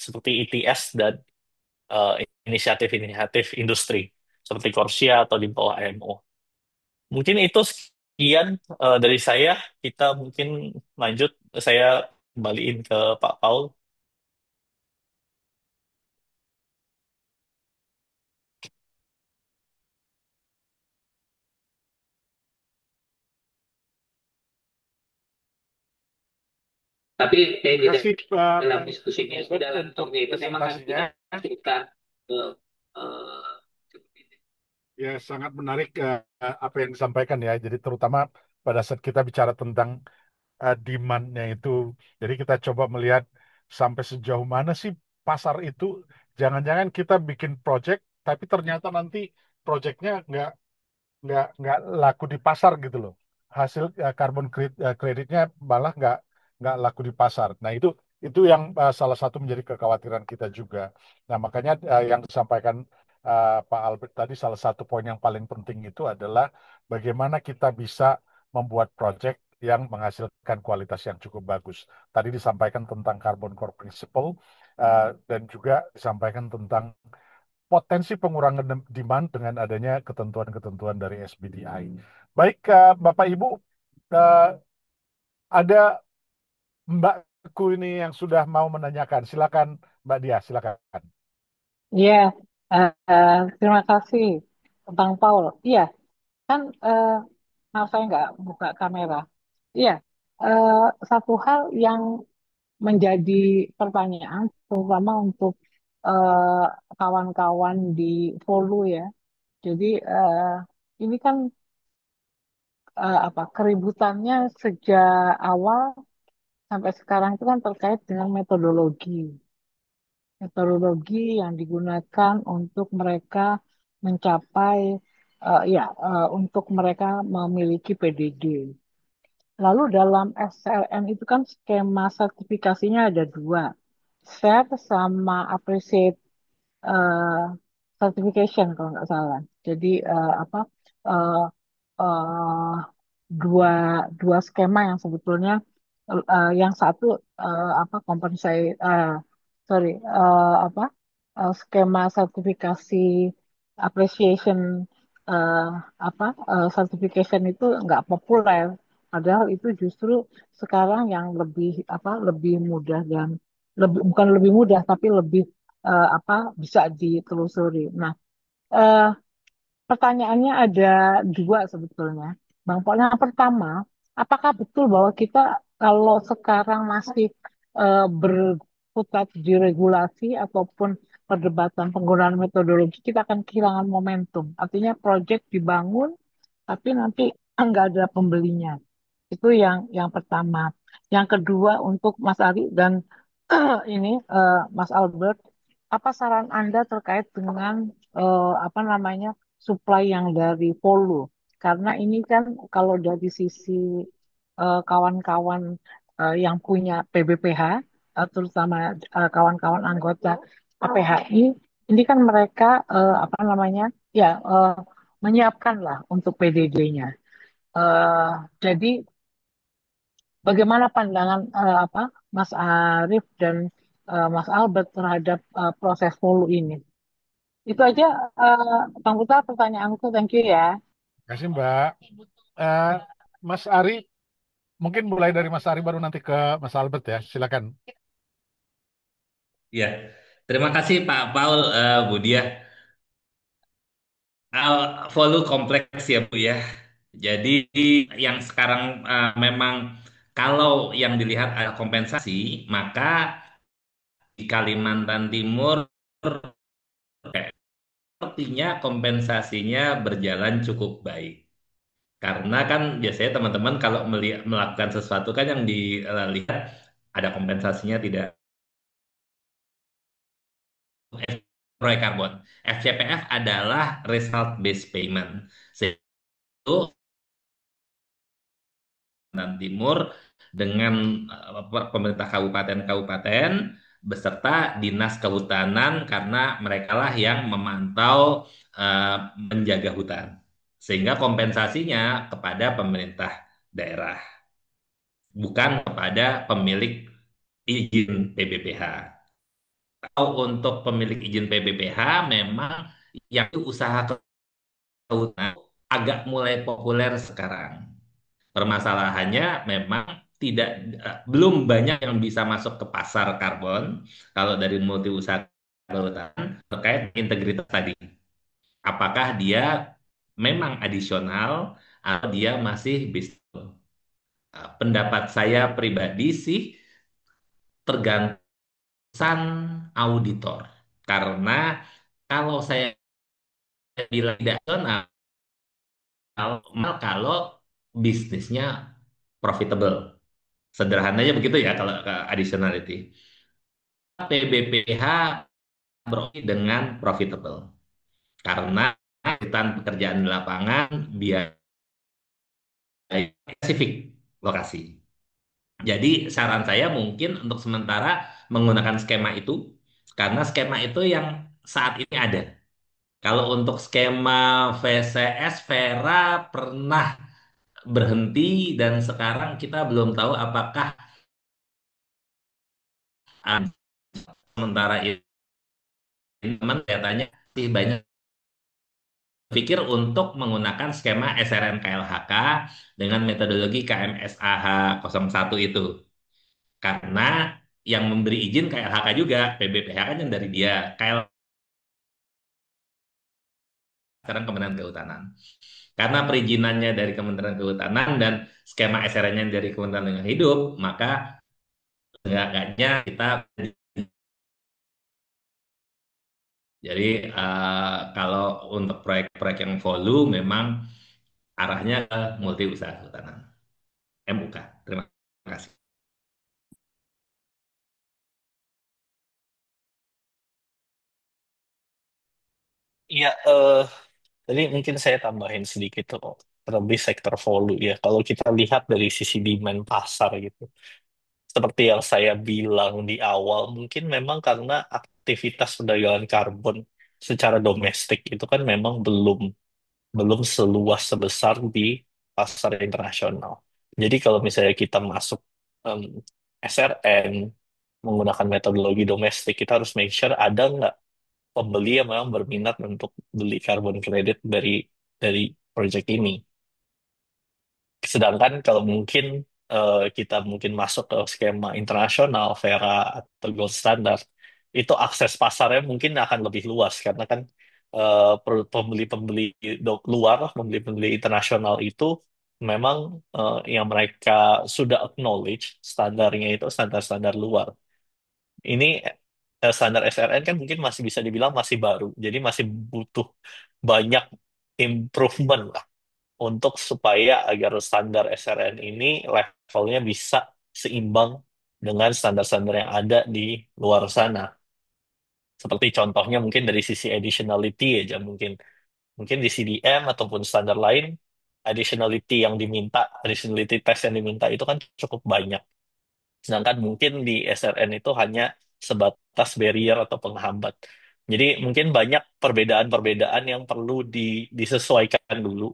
seperti ETS dan eh, inisiatif-inisiatif industri seperti Corsia atau di bawah IMO. Mungkin itu sekian dari saya. Kita mungkin lanjut. Saya kembaliin ke Pak Paul. Tapi saya Terima tidak kasih Pak dalam diskusinya Albert sudah lah untuk itu memang harus presentasinya. kita cerita ke eh, Ya, sangat menarik apa yang disampaikan ya. Jadi terutama pada saat kita bicara tentang demand-nya itu. Jadi kita coba melihat sampai sejauh mana sih pasar itu. Jangan-jangan kita bikin project, tapi ternyata nanti projectnya nggak laku di pasar gitu loh. Hasil karbon kreditnya malah nggak laku di pasar. Nah itu Itu yang salah satu menjadi kekhawatiran kita juga. Nah, makanya yang disampaikan Pak Albert tadi, salah satu poin yang paling penting itu adalah bagaimana kita bisa membuat proyek yang menghasilkan kualitas yang cukup bagus. Tadi disampaikan tentang carbon core principle, dan juga disampaikan tentang potensi pengurangan demand dengan adanya ketentuan-ketentuan dari SBTI. Baik, Bapak Ibu, eh, ada Mbakku ini yang sudah mau menanyakan. Silakan, Mbak Dia, silakan. Iya, terima kasih Bang Paul. Iya, kan maaf saya nggak buka kamera. Iya, eh, satu hal yang menjadi pertanyaan, terutama untuk eh, kawan-kawan di Volu ya. Jadi ini kan apa keributannya sejak awal sampai sekarang itu kan terkait dengan metodologi. Metodologi yang digunakan untuk mereka mencapai ya untuk mereka memiliki PDD. Lalu dalam SLN itu kan skema sertifikasinya ada dua, share sama appreciate eh, certification kalau nggak salah. Jadi apa eh, eh, dua dua skema yang sebetulnya yang satu apa compensate sorry apa skema sertifikasi appreciation eh, apa certification itu nggak populer. Padahal itu justru sekarang yang lebih apa lebih mudah dan lebih bukan lebih mudah tapi lebih apa bisa ditelusuri. Nah, eh, pertanyaannya ada dua sebetulnya. Bang Pol, yang pertama, apakah betul bahwa kita kalau sekarang masih berkutat di regulasi ataupun perdebatan penggunaan metodologi, kita akan kehilangan momentum. Artinya proyek dibangun, tapi nanti nggak ada pembelinya. Itu yang pertama. Yang kedua untuk Mas Ari dan ini Mas Albert, apa saran Anda terkait dengan apa namanya supply yang dari Polu? Karena ini kan kalau dari sisi kawan-kawan yang punya PBPH, terutama kawan-kawan anggota APHI, ini kan mereka apa namanya ya menyiapkan lah untuk PDD-nya. Jadi bagaimana pandangan apa Mas Arief dan Mas Albert terhadap proses Hulu ini? Itu aja, Bang Putra, pertanyaanku. Thank you ya. Terima kasih, Mbak. Eh, Mas Ari, mungkin mulai dari Mas Ari baru nanti ke Mas Albert ya. Silakan. Ya, terima kasih Pak Paul, Bu Diah. Volume kompleks ya Bu ya. Jadi yang sekarang memang kalau yang dilihat ada kompensasi, maka di Kalimantan Timur sepertinya kompensasinya berjalan cukup baik. Karena kan biasanya teman-teman kalau melakukan sesuatu kan yang dilihat ada kompensasinya tidak proyek karbon. FCPF adalah result based payment. Itu dan Timur dengan pemerintah kabupaten-kabupaten beserta dinas kehutanan karena merekalah yang memantau menjaga hutan. Sehingga kompensasinya kepada pemerintah daerah, bukan kepada pemilik izin PBPH. Atau untuk pemilik izin PBPH memang yang itu usaha kehutanan agak mulai populer sekarang. Permasalahannya memang tidak belum banyak yang bisa masuk ke pasar karbon kalau dari multi usaha kehutanan terkait integritas tadi. Apakah dia memang adisional atau dia masih bisnis? Pendapat saya pribadi sih tergantung auditor. Karena kalau saya bilang tidak adisional, kalau bisnisnya profitable. Sederhananya begitu ya kalau ke additionality. PBPH beroperasi dengan profitable karena kesulitan pekerjaan di lapangan biaya spesifik lokasi. Jadi saran saya mungkin untuk sementara menggunakan skema itu, karena skema itu yang saat ini ada. Kalau untuk skema VCS, Vera pernah berhenti dan sekarang kita belum tahu apakah sementara ini teman kelihatannya masih banyak pikir untuk menggunakan skema SRN KLHK dengan metodologi KMSAH 01 itu. Karena yang memberi izin KLHK juga, PBPH kan yang dari dia, KLHK sekarang Kementerian Kehutanan. Karena perizinannya dari Kementerian Kehutanan dan skema SRN-nya dari Kementerian Lingkungan Hidup, maka enggaknya kita jadi kalau untuk proyek-proyek yang volume memang arahnya ke multi usaha kehutanan. MUK. Terima kasih. Iya, tadi mungkin saya tambahin sedikit tuh, terlebih sektor volume ya. Kalau kita lihat dari sisi demand pasar gitu, seperti yang saya bilang di awal, mungkin memang karena aktivitas perdagangan karbon secara domestik itu kan memang belum belum seluas sebesar di pasar internasional. Jadi kalau misalnya kita masuk em, SRN menggunakan metodologi domestik, kita harus make sure ada nggak pembeli yang memang berminat untuk beli carbon credit dari project ini. Sedangkan kalau mungkin kita mungkin masuk ke skema internasional, Vera atau Gold Standard, itu akses pasarnya mungkin akan lebih luas karena kan pembeli-pembeli luar, pembeli-pembeli internasional itu memang yang mereka sudah acknowledge standarnya itu standar-standar luar. Ini standar SRN kan mungkin masih bisa dibilang masih baru, jadi masih butuh banyak improvement untuk supaya agar standar SRN ini levelnya bisa seimbang dengan standar-standar yang ada di luar sana. Seperti contohnya mungkin dari sisi additionality aja mungkin mungkin di CDM ataupun standar lain additionality test yang diminta itu kan cukup banyak. Sedangkan mungkin di SRN itu hanya sebatas barrier atau penghambat. Jadi mungkin banyak perbedaan-perbedaan yang perlu disesuaikan dulu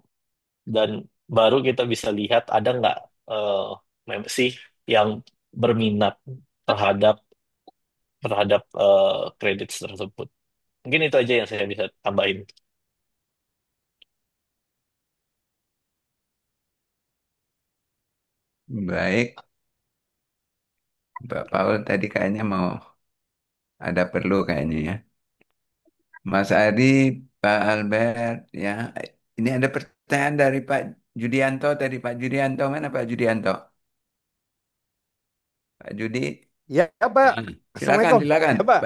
dan baru kita bisa lihat ada nggak eh, sih yang berminat terhadap terhadap kredit tersebut. Mungkin itu aja yang saya bisa tambahin. Baik, Pak Paul tadi kayaknya mau ada perlu kayaknya ya. Mas Adi, Pak Albert, ya. Ini ada pertanyaan dari Pak Judianto tadi. Pak Judianto, mana Pak Judianto? Pak Judi, Ya, Pak. ah, silakan, Assalamualaikum. silakan. Ya, Pak.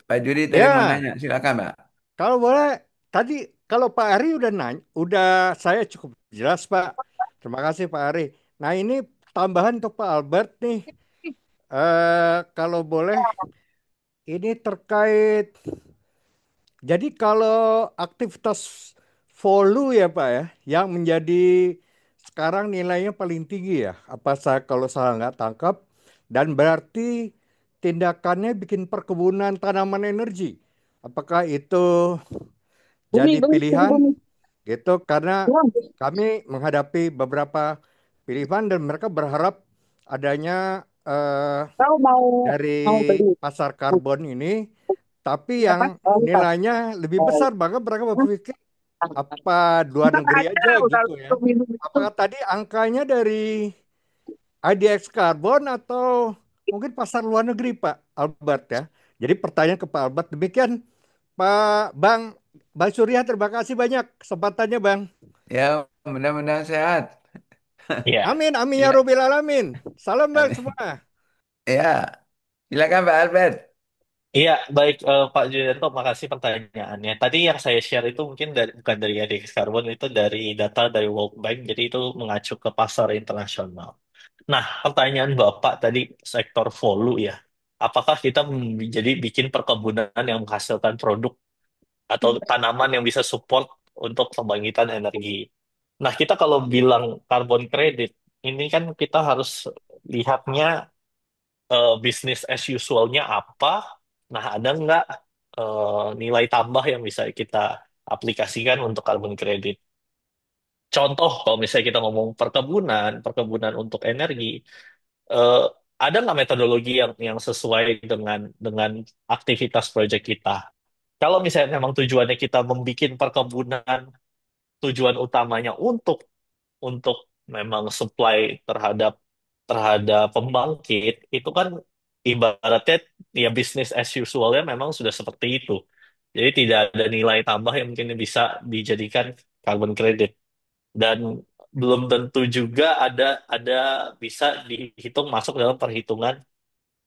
Pak Judi tadi mau Ya, nanya, silakan Pak. kalau boleh, tadi kalau Pak Ari udah nanya, udah saya cukup jelas, Pak. Terima kasih, Pak Ari. Nah, ini tambahan untuk Pak Albert nih. Kalau boleh, ini terkait. Jadi kalau aktivitas Volu ya, Pak ya, yang menjadi sekarang nilainya paling tinggi ya. Apa saya kalau salah nggak tangkap? Dan berarti tindakannya bikin perkebunan tanaman energi. Apakah itu jadi pilihan gitu karena kami menghadapi beberapa pilihan dan mereka berharap adanya Kau mau dari mau beli pasar karbon ini tapi yang apa? Oh, lipat. nilainya lebih Oh, besar bahkan mereka hah? berpikir apa luar Nggak negeri ada aja udah gitu ya. untuk minum itu. Apakah tadi angkanya dari IDX karbon atau mungkin pasar luar negeri Pak Albert ya. Jadi pertanyaan ke Pak Albert demikian Bang Surya terima kasih banyak kesempatannya Bang. Ya, mudah-mudahan sehat. Iya, Amin, amin ya Sila- Robil Alamin. Salam Bang Amin. semua. Ya, silakan Pak Albert. iya baik Pak Julianto, makasih pertanyaannya. Tadi yang saya share itu mungkin bukan dari ADX Carbon, itu dari data dari World Bank, jadi itu mengacu ke pasar internasional. Nah, pertanyaan Bapak tadi sektor volu ya. Apakah kita jadi bikin perkebunan yang menghasilkan produk atau tanaman yang bisa support untuk pembangkitan energi? Nah, kita kalau bilang carbon credit, ini kan kita harus lihatnya bisnis as usual-nya apa. Nah, ada nggak nilai tambah yang bisa kita aplikasikan untuk carbon credit? Contoh, kalau misalnya kita ngomong perkebunan, perkebunan untuk energi, eh, ada nggak metodologi yang sesuai dengan aktivitas proyek kita? Kalau misalnya memang tujuannya kita membuat perkebunan, tujuan utamanya untuk memang supply terhadap terhadap pembangkit, itu kan ibaratnya ya bisnis as usual-nya memang sudah seperti itu. Jadi tidak ada nilai tambah yang mungkin bisa dijadikan carbon credit, dan belum tentu juga ada bisa dihitung masuk dalam perhitungan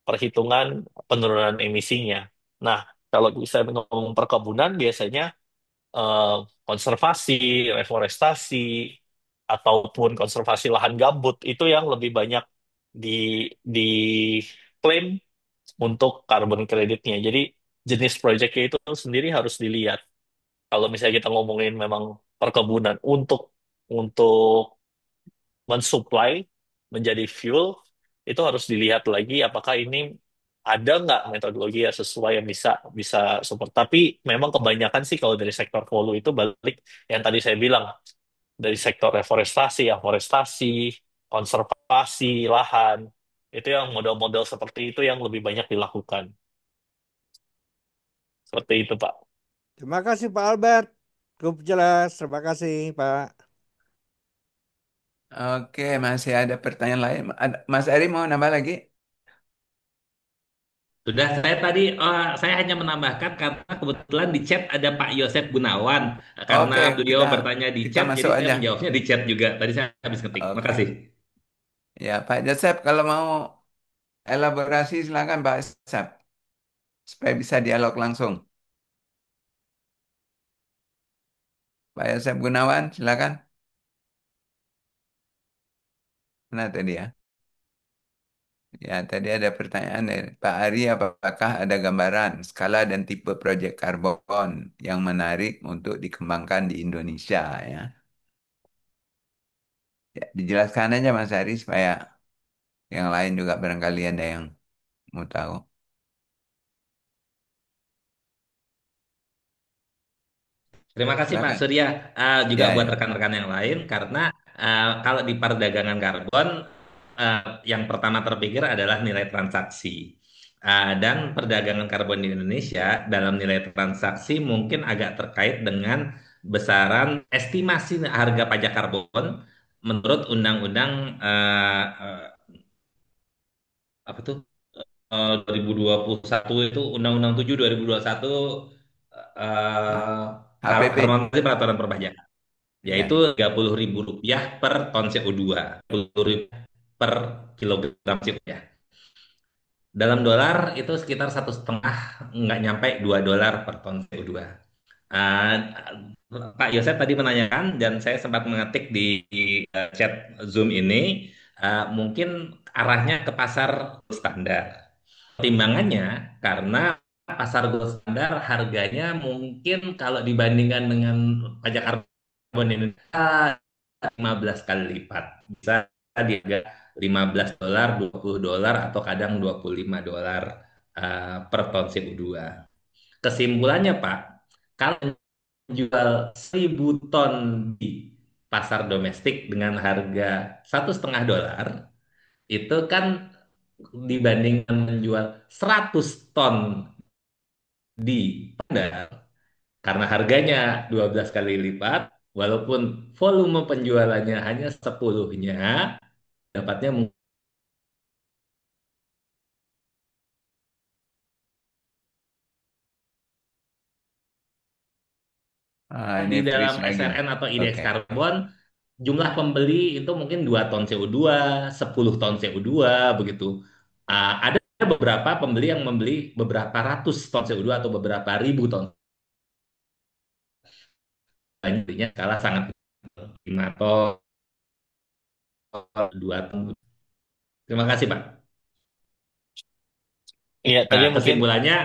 perhitungan penurunan emisinya. Nah, kalau bisa ngomong perkebunan biasanya eh, konservasi, reforestasi, ataupun konservasi lahan gambut itu yang lebih banyak di di klaim untuk carbon creditnya. Jadi jenis proyeknya itu sendiri harus dilihat. Kalau misalnya kita ngomongin memang perkebunan untuk mensuplai menjadi fuel, itu harus dilihat lagi apakah ini ada nggak metodologi yang sesuai yang bisa bisa support. Tapi memang kebanyakan sih kalau dari sektor hulu itu balik yang tadi saya bilang, dari sektor reforestasi, aforestasi, konservasi lahan, itu yang model-model seperti itu yang lebih banyak dilakukan. Seperti itu, Pak. Terima kasih Pak Albert. Cukup jelas. Terima kasih Pak. Oke, masih ada pertanyaan lain. Mas Ari mau nambah lagi? Sudah saya tadi, saya hanya menambahkan karena kebetulan di chat ada Pak Yosef Gunawan. Karena Oke, beliau kita bertanya di kita chat, jadi masuk saya aja. menjawabnya di chat juga. Tadi saya habis ketik. Oke. Makasih. Ya, Pak Joseph, kalau mau elaborasi silakan Pak Joseph, supaya bisa dialog langsung. Pak Yosef Gunawan, silakan. Mana tadi ya? Ya, tadi ada pertanyaan dari Pak Ari, apakah ada gambaran skala dan tipe proyek karbon yang menarik untuk dikembangkan di Indonesia ya? Ya, dijelaskan aja Mas Ari supaya yang lain juga barangkali ada yang mau tahu. Terima kasih Pak Silakan. Surya. Juga Ya, buat ya. rekan-rekan yang lain, karena kalau di perdagangan karbon, yang pertama terpikir adalah nilai transaksi. Dan perdagangan karbon di Indonesia dalam nilai transaksi mungkin agak terkait dengan besaran estimasi harga pajak karbon menurut Undang-Undang apa tuh 2021, itu Undang-Undang 7 2021, Ah, eh, HPP. Harmonisasi Peraturan Perpajakan, Ya, yaitu ya. Rp30.000 per ton CO2, Rp30.000 per kilogram CO2. Dalam dolar itu sekitar 1,5, nggak nyampe $2 per ton CO2. Ah, Pak Yosef tadi menanyakan dan saya sempat mengetik di chat Zoom ini, mungkin arahnya ke pasar standar. Pertimbangannya karena pasar gold standar harganya mungkin kalau dibandingkan dengan pajak karbon Indonesia 15 kali lipat. Bisa di harga $15, $20, atau kadang $25 per ton CO2. Kesimpulannya Pak, kalau jual 1.000 ton di pasar domestik dengan harga $1,5, itu kan dibandingkan menjual 100 ton di bandar, karena harganya 12 kali lipat, walaupun volume penjualannya hanya sepuluhnya, dapatnya mungkin Ini di dalam freeze lagi nih. SRN atau IDX Oke. karbon, jumlah pembeli itu mungkin 2 ton CO2, 10 ton CO2, begitu. Ada beberapa pembeli yang membeli beberapa ratus ton CO2 atau beberapa ribu ton, banyaknya skala sangat 5 ton, 2 ton. Terima kasih, Pak. Iya, tadi mungkin Kesimpulannya,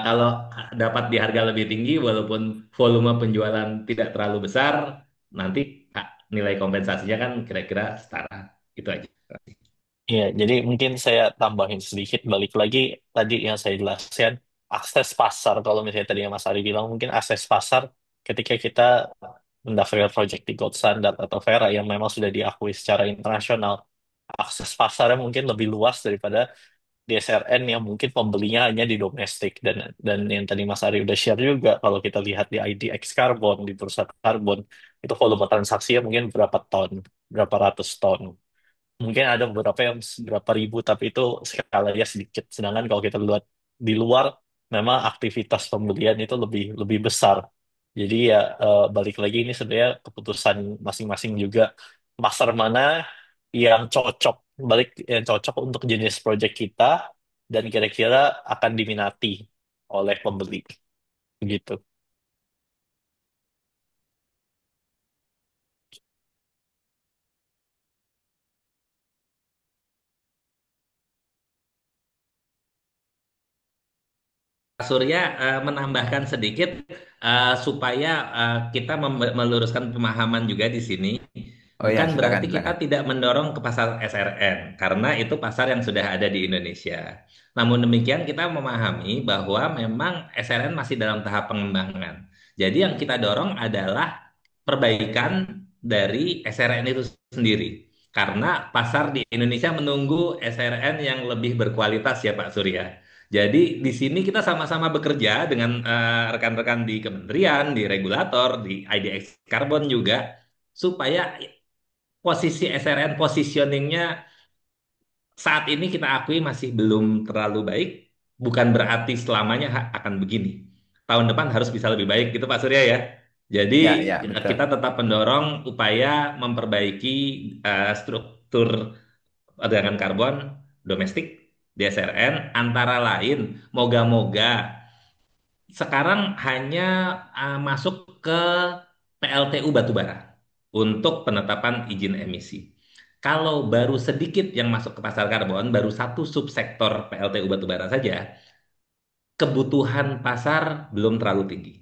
kalau dapat di harga lebih tinggi, walaupun volume penjualan tidak terlalu besar, nanti nilai kompensasinya kan kira-kira setara. Itu aja. Iya, jadi mungkin saya tambahin sedikit balik lagi tadi yang saya jelaskan akses pasar. Kalau misalnya tadi yang Mas Ari bilang mungkin akses pasar ketika kita mendaftarkan project di Gold Standard atau Vera yang memang sudah diakui secara internasional, akses pasarnya mungkin lebih luas daripada di SRN yang mungkin pembelinya hanya di domestik dan yang tadi Mas Ari udah share juga kalau kita lihat di IDX Carbon di bursa karbon itu volume transaksinya mungkin berapa ton, berapa ratus ton. Mungkin ada beberapa yang berapa ribu, tapi itu skalanya sedikit. Sedangkan kalau kita lihat di luar, memang aktivitas pembelian itu lebih lebih besar. Jadi ya balik lagi ini sebenarnya keputusan masing-masing juga pasar mana yang cocok, balik yang cocok untuk jenis project kita dan kira-kira akan diminati oleh pembeli gitu. Pak Surya menambahkan sedikit supaya kita meluruskan pemahaman juga di sini. Oh ya, Bukan silakan, berarti kita silakan. tidak mendorong ke pasar SRN, karena itu pasar yang sudah ada di Indonesia. Namun demikian kita memahami bahwa memang SRN masih dalam tahap pengembangan. Jadi yang kita dorong adalah perbaikan dari SRN itu sendiri. Karena pasar di Indonesia menunggu SRN yang lebih berkualitas ya Pak Surya. Jadi di sini kita sama-sama bekerja dengan rekan-rekan di kementerian, di regulator, di IDX Carbon juga, supaya posisi SRN positioningnya saat ini kita akui masih belum terlalu baik, bukan berarti selamanya akan begini. Tahun depan harus bisa lebih baik gitu Pak Surya ya. Jadi Ya, ya, kita betul. tetap mendorong upaya memperbaiki struktur perdagangan karbon domestik di SRN antara lain moga-moga sekarang hanya masuk ke PLTU batubara untuk penetapan izin emisi. Kalau baru sedikit yang masuk ke pasar karbon, baru satu subsektor PLTU batubara saja, kebutuhan pasar belum terlalu tinggi.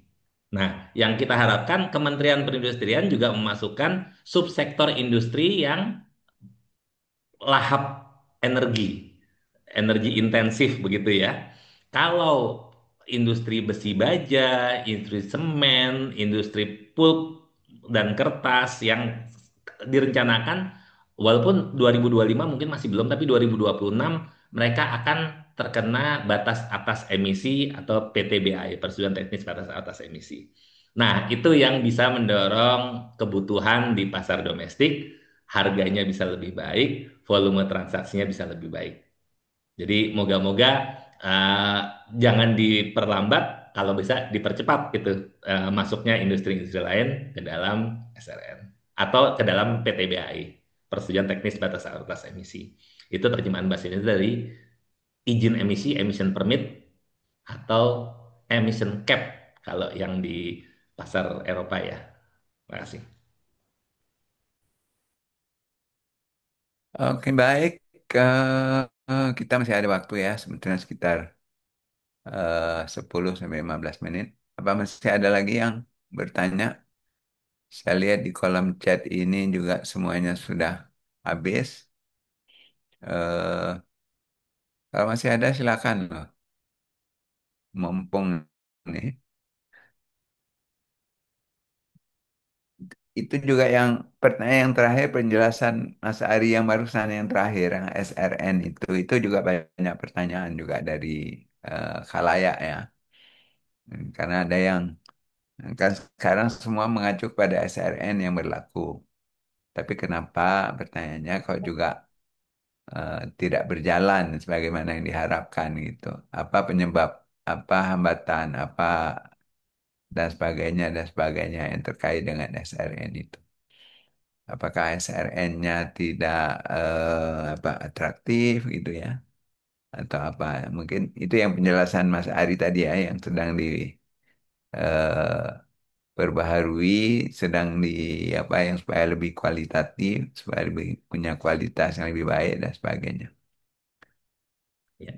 Nah, yang kita harapkan Kementerian Perindustrian juga memasukkan subsektor industri yang lahap energi, energi intensif begitu ya. Kalau industri besi baja, industri semen, industri pulp dan kertas yang direncanakan walaupun 2025 mungkin masih belum tapi 2026 mereka akan terkena batas atas emisi atau PTBA, Persetujuan Teknis Batas Atas Emisi. Nah, itu yang bisa mendorong kebutuhan di pasar domestik, harganya bisa lebih baik, volume transaksinya bisa lebih baik. Jadi moga-moga uh, jangan diperlambat, kalau bisa dipercepat gitu masuknya industri-industri lain ke dalam SRN atau ke dalam PTBAI, Persetujuan Teknis Batas Atas Emisi. Itu terjemahan bahasa Indonesia dari izin emisi, emission permit atau emission cap kalau yang di pasar Eropa ya. Terima kasih. Oke, baik. Kita masih ada waktu ya, sebetulnya sekitar 10 sampai 15 menit. Apa masih ada lagi yang bertanya? Saya lihat di kolom chat ini juga semuanya sudah habis. Eh, Kalau masih ada silakan loh, mumpung nih. Itu juga yang pertanyaan yang terakhir penjelasan Mas Ari yang barusan yang terakhir yang SRN itu juga banyak pertanyaan juga dari khalayak ya. Karena ada yang kan sekarang semua mengacu pada SRN yang berlaku. Tapi kenapa pertanyaannya kok juga tidak berjalan sebagaimana yang diharapkan gitu? Apa penyebab, apa hambatan, apa dan sebagainya yang terkait dengan SRN itu? Apakah SRN-nya tidak apa atraktif gitu ya? Atau apa? Mungkin itu yang penjelasan Mas Ari tadi ya yang sedang perbaharui, sedang di apa yang supaya lebih kualitatif, supaya lebih punya kualitas yang lebih baik dan sebagainya. Ya.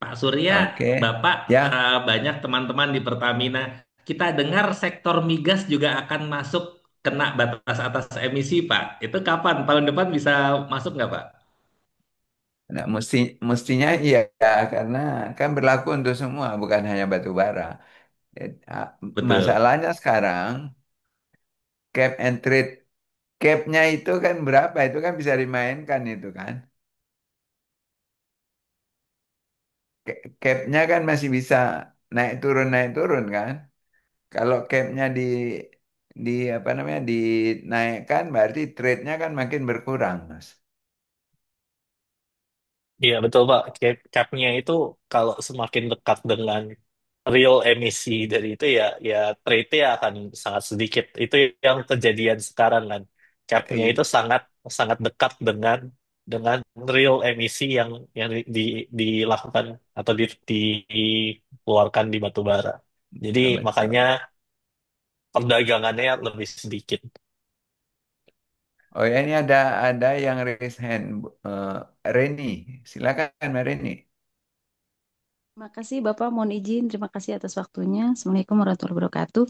Pak Surya, Oke, Bapak, ya, banyak teman-teman di Pertamina. Kita dengar sektor migas juga akan masuk kena batas atas emisi, Pak. Itu kapan? Tahun depan bisa masuk nggak, Pak? Nah, mestinya iya karena kan berlaku untuk semua, bukan hanya batu bara. Betul. Masalahnya sekarang cap and trade, capnya itu kan berapa? Itu kan bisa dimainkan itu kan. Capnya kan masih bisa naik turun kan. Kalau capnya di apa namanya dinaikkan, berarti trade-nya kan makin berkurang, Mas. Iya betul Pak. Cap-nya itu kalau semakin dekat dengan real emisi dari itu ya ya trade-nya akan sangat sedikit. Itu yang kejadian sekarang kan. Cap-nya itu I- sangat sangat dekat dengan real emisi yang dilakukan atau dikeluarkan di batu bara. Jadi makanya Betul. perdagangannya lebih sedikit. Oh ya, ini ada yang raise hand, Reni. Silakan, Mbak Reni. Terima kasih Bapak, mohon izin. Terima kasih atas waktunya. Assalamualaikum warahmatullahi wabarakatuh.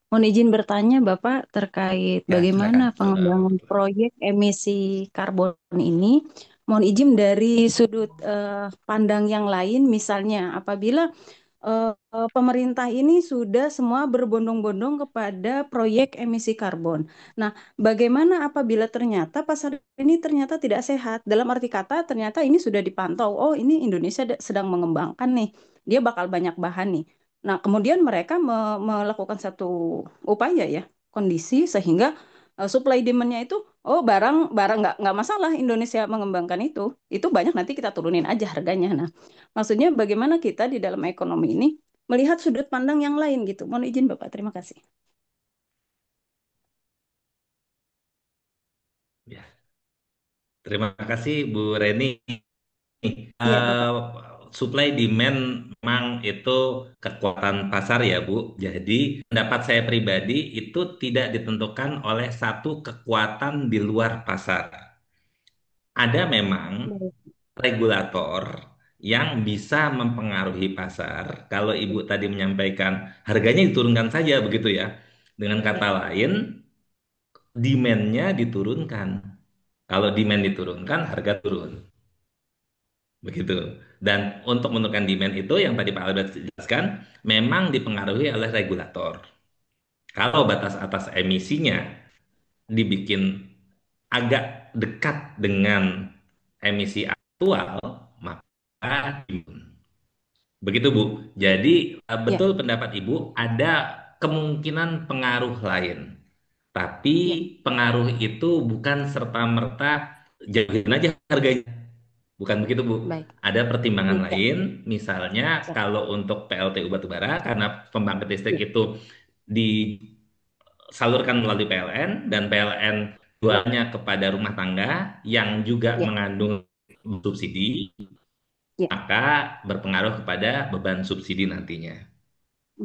Mohon izin bertanya Bapak terkait Ya, bagaimana silakan. pengembangan proyek emisi karbon ini. Mohon izin dari sudut pandang yang lain, misalnya apabila pemerintah ini sudah semua berbondong-bondong kepada proyek emisi karbon. Nah, bagaimana apabila ternyata pasar ini ternyata tidak sehat? Dalam arti kata, ternyata ini sudah dipantau. Oh, ini Indonesia sedang mengembangkan nih. Dia bakal banyak bahan nih. Nah, kemudian mereka melakukan satu upaya ya, kondisi sehingga supply demand-nya itu, oh barang barang nggak masalah Indonesia mengembangkan itu banyak nanti kita turunin aja harganya. Nah, maksudnya bagaimana kita di dalam ekonomi ini melihat sudut pandang yang lain gitu. Mohon izin Bapak, terima kasih. Ya, terima kasih Bu Reni. Iya Bapak. Eh, Supply demand memang itu kekuatan pasar ya Bu. Jadi pendapat saya pribadi itu tidak ditentukan oleh satu kekuatan di luar pasar. Ada memang Baik. regulator yang bisa mempengaruhi pasar. Kalau Ibu tadi menyampaikan harganya diturunkan saja begitu ya. Dengan Ya, kata lain, demand-nya diturunkan. Kalau demand diturunkan, harga turun. Begitu. Dan untuk menentukan demand itu yang tadi Pak Albert jelaskan, memang dipengaruhi oleh regulator. Kalau batas atas emisinya dibikin agak dekat dengan emisi aktual, maka begitu Bu. Jadi ya, betul pendapat Ibu, ada kemungkinan pengaruh lain. Tapi ya, pengaruh itu bukan serta-merta jauhin aja harganya. Bukan begitu, Bu. baik. Ada pertimbangan Tidak. lain, misalnya Ya, kalau untuk PLTU batubara, karena pembangkit listrik ya, itu disalurkan melalui PLN, dan PLN jualnya kepada rumah tangga yang juga ya, mengandung subsidi, ya. maka berpengaruh kepada beban subsidi nantinya.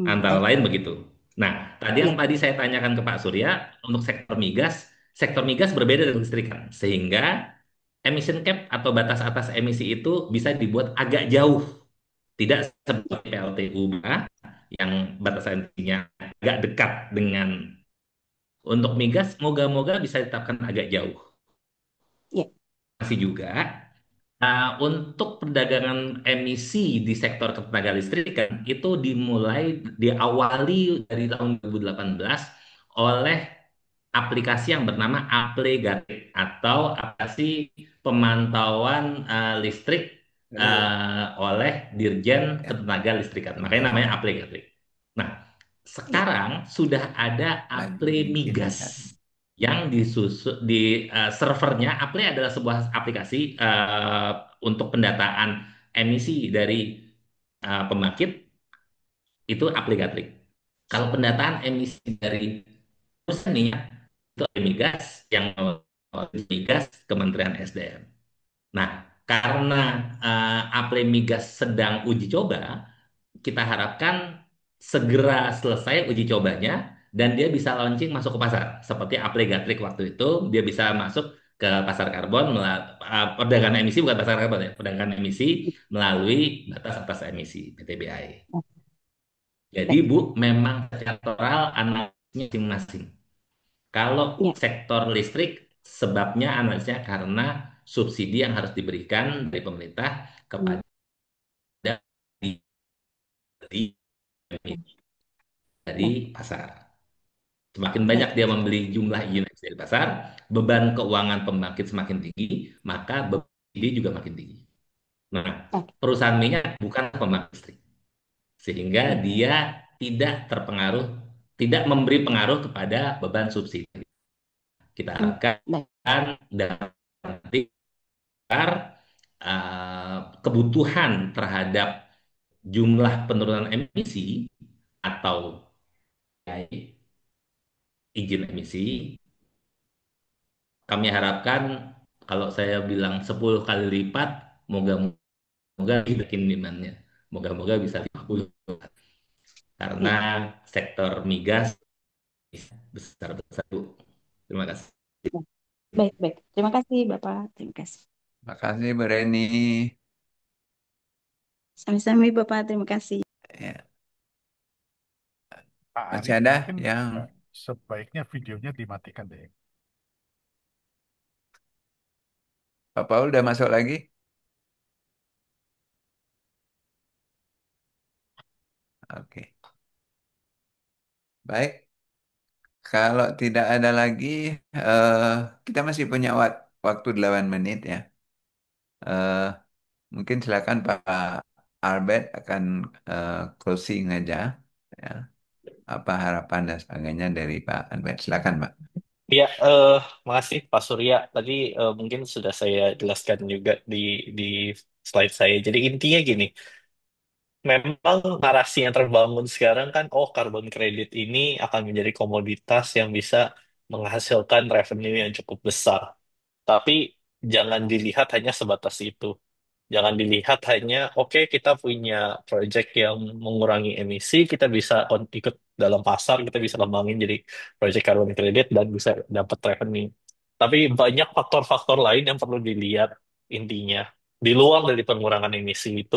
Antara Baik. lain begitu. Nah, tadi yang Ya, tadi saya tanyakan ke Pak Surya, untuk sektor migas berbeda dari listrikan, sehingga emission cap atau batas atas emisi itu bisa dibuat agak jauh, tidak ya, seperti PLTU yang batas emisinya agak dekat dengan untuk migas, moga-moga bisa ditetapkan agak jauh. ya, Masih juga untuk perdagangan emisi di sektor ketenaga listrikan itu diawali dari tahun 2018 oleh aplikasi yang bernama Aplegatrik atau aplikasi pemantauan listrik oleh Dirjen Ya, Ketenaga Listrikan. Makanya namanya Aplegatrik. Nah, ya. sekarang sudah ada lagi Aple Migas ditingkatkan. yang disusun di servernya. Aple adalah sebuah aplikasi untuk pendataan emisi dari pembangkit, itu Aplegatrik. Kalau pendataan emisi dari perusahaan nih, itu migas yang migas Kementerian SDM. Nah, karena Aple Migas sedang uji coba, kita harapkan segera selesai uji cobanya dan dia bisa launching masuk ke pasar. Seperti Aple Gatrik waktu itu, dia bisa masuk ke pasar karbon, perdagangan emisi bukan pasar karbon ya, perdagangan emisi melalui batas atas emisi (BTBI). Jadi Baik. Bu, memang sektoral analisnya masing-masing. Kalau Ya, sektor listrik, sebabnya analisnya karena subsidi yang harus diberikan dari pemerintah kepada di, di, di pasar. Semakin banyak Baik. dia membeli jumlah unit dari pasar, beban keuangan pembangkit semakin tinggi, maka beban subsidi juga makin tinggi. Nah, Oke. perusahaan minyak bukan pembangkit listrik, sehingga Baik. dia tidak terpengaruh, tidak memberi pengaruh kepada beban subsidi. Kita harapkan Baik. dan nanti kebutuhan terhadap jumlah penurunan emisi atau izin emisi, kami harapkan kalau saya bilang 10 kali lipat, moga-moga bikin demandnya. Moga-moga bisa 50. Karena Ya. sektor migas besar-besar, Bu. Terima kasih. Baik, baik. Terima kasih, Bapak. Terima kasih. Makasih Bu Reni. Sami-sami, Bapak. Terima kasih. Ya, Pak Ari, masih ada mungkin yang sebaiknya videonya dimatikan deh. Pak Paul udah masuk lagi? Oke, baik. Kalau tidak ada lagi, eh, kita masih punya waktu 8 menit ya. Eh, Mungkin silakan Pak Albert akan closing aja. Ya. Apa harapan dan sebagainya dari Pak Albert? Silakan Pak. Ya, makasih Pak Surya. Tadi mungkin sudah saya jelaskan juga di slide saya. Jadi intinya gini, memang narasi yang terbangun sekarang kan, oh karbon kredit ini akan menjadi komoditas yang bisa menghasilkan revenue yang cukup besar. Tapi jangan dilihat hanya sebatas itu. Jangan dilihat hanya, oke kita punya project yang mengurangi emisi, kita bisa ikut dalam pasar, kita bisa kembangin jadi project carbon credit dan bisa dapat revenue. Tapi banyak faktor-faktor lain yang perlu dilihat intinya. Di luar dari pengurangan emisi itu,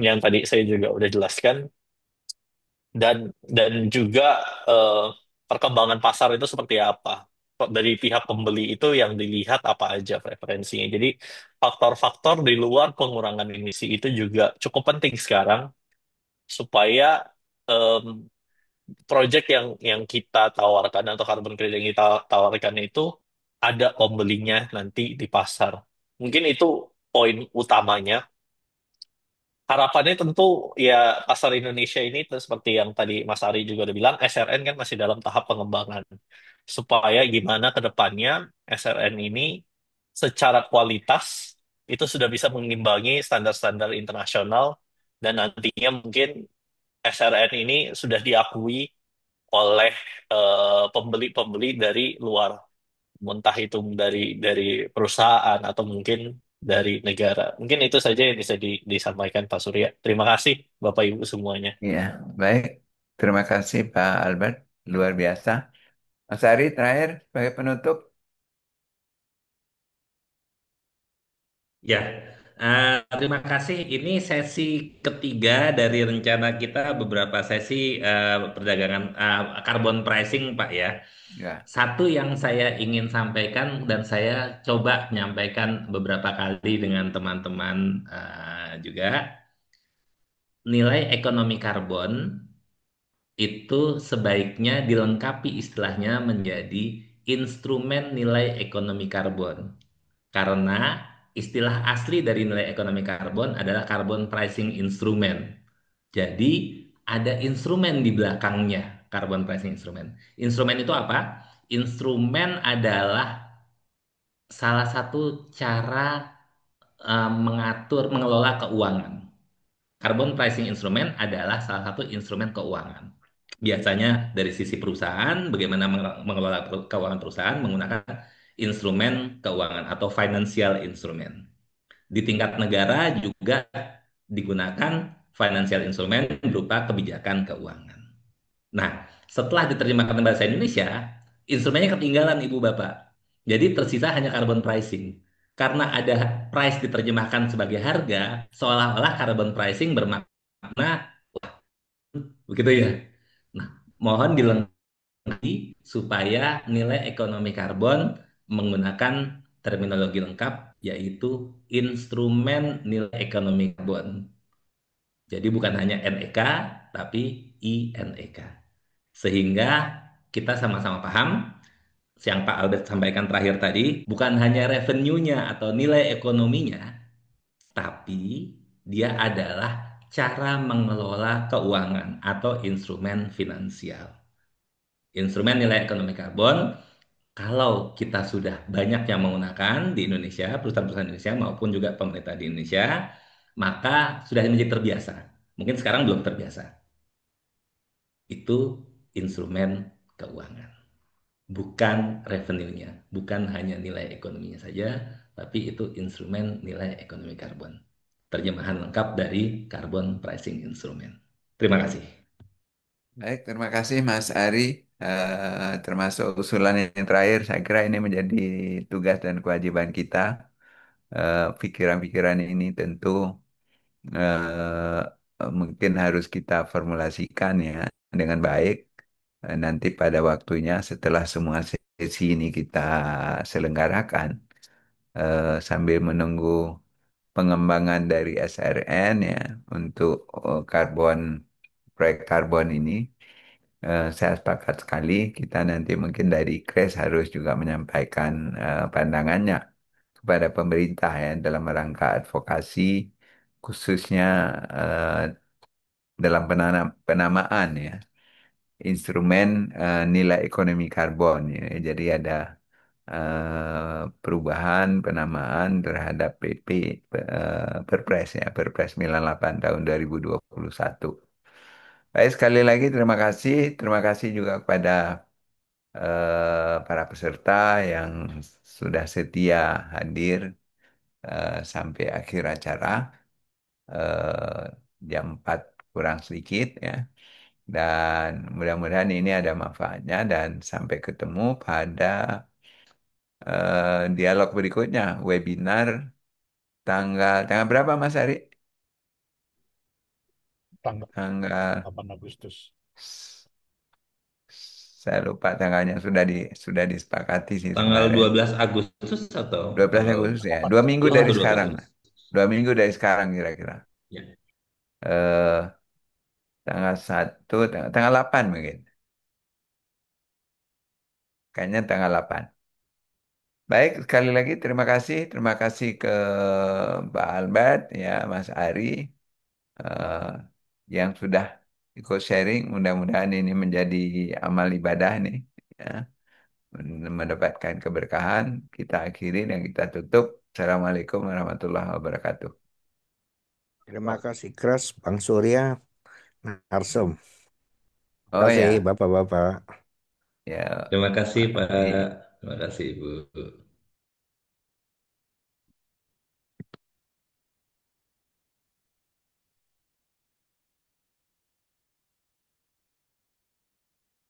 yang tadi saya juga udah jelaskan, dan juga eh, perkembangan pasar itu seperti apa. Kok dari pihak pembeli itu yang dilihat apa aja preferensinya. Jadi faktor-faktor di luar pengurangan emisi itu juga cukup penting sekarang supaya em, project yang kita tawarkan atau carbon credit yang kita tawarkan itu ada pembelinya nanti di pasar. Mungkin itu poin utamanya. Harapannya tentu ya pasar Indonesia ini seperti yang tadi Mas Ari juga udah bilang, SRN kan masih dalam tahap pengembangan. Supaya gimana ke depannya SRN ini secara kualitas itu sudah bisa mengimbangi standar-standar internasional dan nantinya mungkin SRN ini sudah diakui oleh pembeli-pembeli dari luar, entah itu dari perusahaan atau mungkin dari negara. Mungkin itu saja yang bisa disampaikan Pak Surya. Terima kasih Bapak Ibu semuanya. Iya, baik. Terima kasih Pak Albert. Luar biasa. Mas Ari, terakhir sebagai penutup. Ya, terima kasih. Ini sesi ketiga dari rencana kita beberapa sesi perdagangan carbon pricing, Pak ya. Ya, Satu yang saya ingin sampaikan dan saya coba menyampaikan beberapa kali dengan teman-teman juga, nilai ekonomi karbon itu sebaiknya dilengkapi istilahnya menjadi instrumen nilai ekonomi karbon. Karena istilah asli dari nilai ekonomi karbon adalah carbon pricing instrument. Jadi ada instrumen di belakangnya, carbon pricing instrument. Instrumen itu apa? Instrumen adalah salah satu cara mengelola keuangan. Carbon pricing instrument adalah salah satu instrumen keuangan. Biasanya dari sisi perusahaan, bagaimana mengelola keuangan perusahaan menggunakan instrumen keuangan atau financial instrument. Di tingkat negara juga digunakan financial instrument berupa kebijakan keuangan. Nah, setelah diterjemahkan ke bahasa Indonesia, instrumennya ketinggalan Ibu Bapak. Jadi tersisa hanya carbon pricing. Karena ada price diterjemahkan sebagai harga, seolah-olah carbon pricing bermakna begitu ya. Nah, mohon dilengkapi supaya nilai ekonomi karbon menggunakan terminologi lengkap yaitu instrumen nilai ekonomi karbon. Jadi bukan hanya NEK, tapi INEK. Sehingga kita sama-sama paham, yang Pak Albert sampaikan terakhir tadi, bukan hanya revenue-nya atau nilai ekonominya, tapi dia adalah cara mengelola keuangan atau instrumen finansial. Instrumen nilai ekonomi karbon, kalau kita sudah banyak yang menggunakan di Indonesia, perusahaan-perusahaan Indonesia maupun juga pemerintah di Indonesia, maka sudah menjadi terbiasa. Mungkin sekarang belum terbiasa. Itu instrumen keuangan, bukan revenue-nya, bukan hanya nilai ekonominya saja, tapi itu instrumen nilai ekonomi karbon. Terjemahan lengkap dari Carbon Pricing Instrument. Terima kasih. Baik, terima kasih Mas Ari. Termasuk usulan yang terakhir, saya kira ini menjadi tugas dan kewajiban kita. Pikiran-pikiran ini tentu mungkin harus kita formulasikan ya dengan baik. Nanti pada waktunya setelah semua sesi ini kita selenggarakan, sambil menunggu pengembangan dari SRN ya untuk proyek karbon ini. Saya sepakat sekali, kita nanti mungkin dari KRES harus juga menyampaikan pandangannya kepada pemerintah ya dalam rangka advokasi, khususnya eh, dalam penamaan ya instrumen nilai ekonomi karbon ya. Jadi ada perubahan penamaan terhadap PP Perpres ya Perpres 98 tahun 2021. Baik, sekali lagi terima kasih juga kepada para peserta yang sudah setia hadir sampai akhir acara, eh, jam 4 kurang sedikit ya. Dan mudah-mudahan ini ada manfaatnya dan sampai ketemu pada dialog berikutnya, webinar tanggal berapa Mas Ari? Tanggal Tanggal 8 Agustus. saya lupa tanggalnya sudah disepakati sih Tanggal sebenarnya. 12 Agustus atau 12 tanggal Agustus ya. 8 Dua minggu oh, Agustus. dari 12 sekarang. Agustus. 2 minggu dari sekarang kira-kira. Ya. Eh, tanggal 8 mungkin. Kayaknya tanggal 8. Baik, sekali lagi terima kasih ke Pak Albert ya, Mas Ari eh, yang sudah ikut sharing. Mudah-mudahan ini menjadi amal ibadah nih ya, mendapatkan keberkahan. Kita akhiri dan kita tutup. Assalamualaikum warahmatullahi wabarakatuh. Terima kasih keras Bang Surya Narsum. Terima Oh kasih ya, Bapak-Bapak. ya, Terima kasih, Pak. makasih. Terima kasih, Ibu.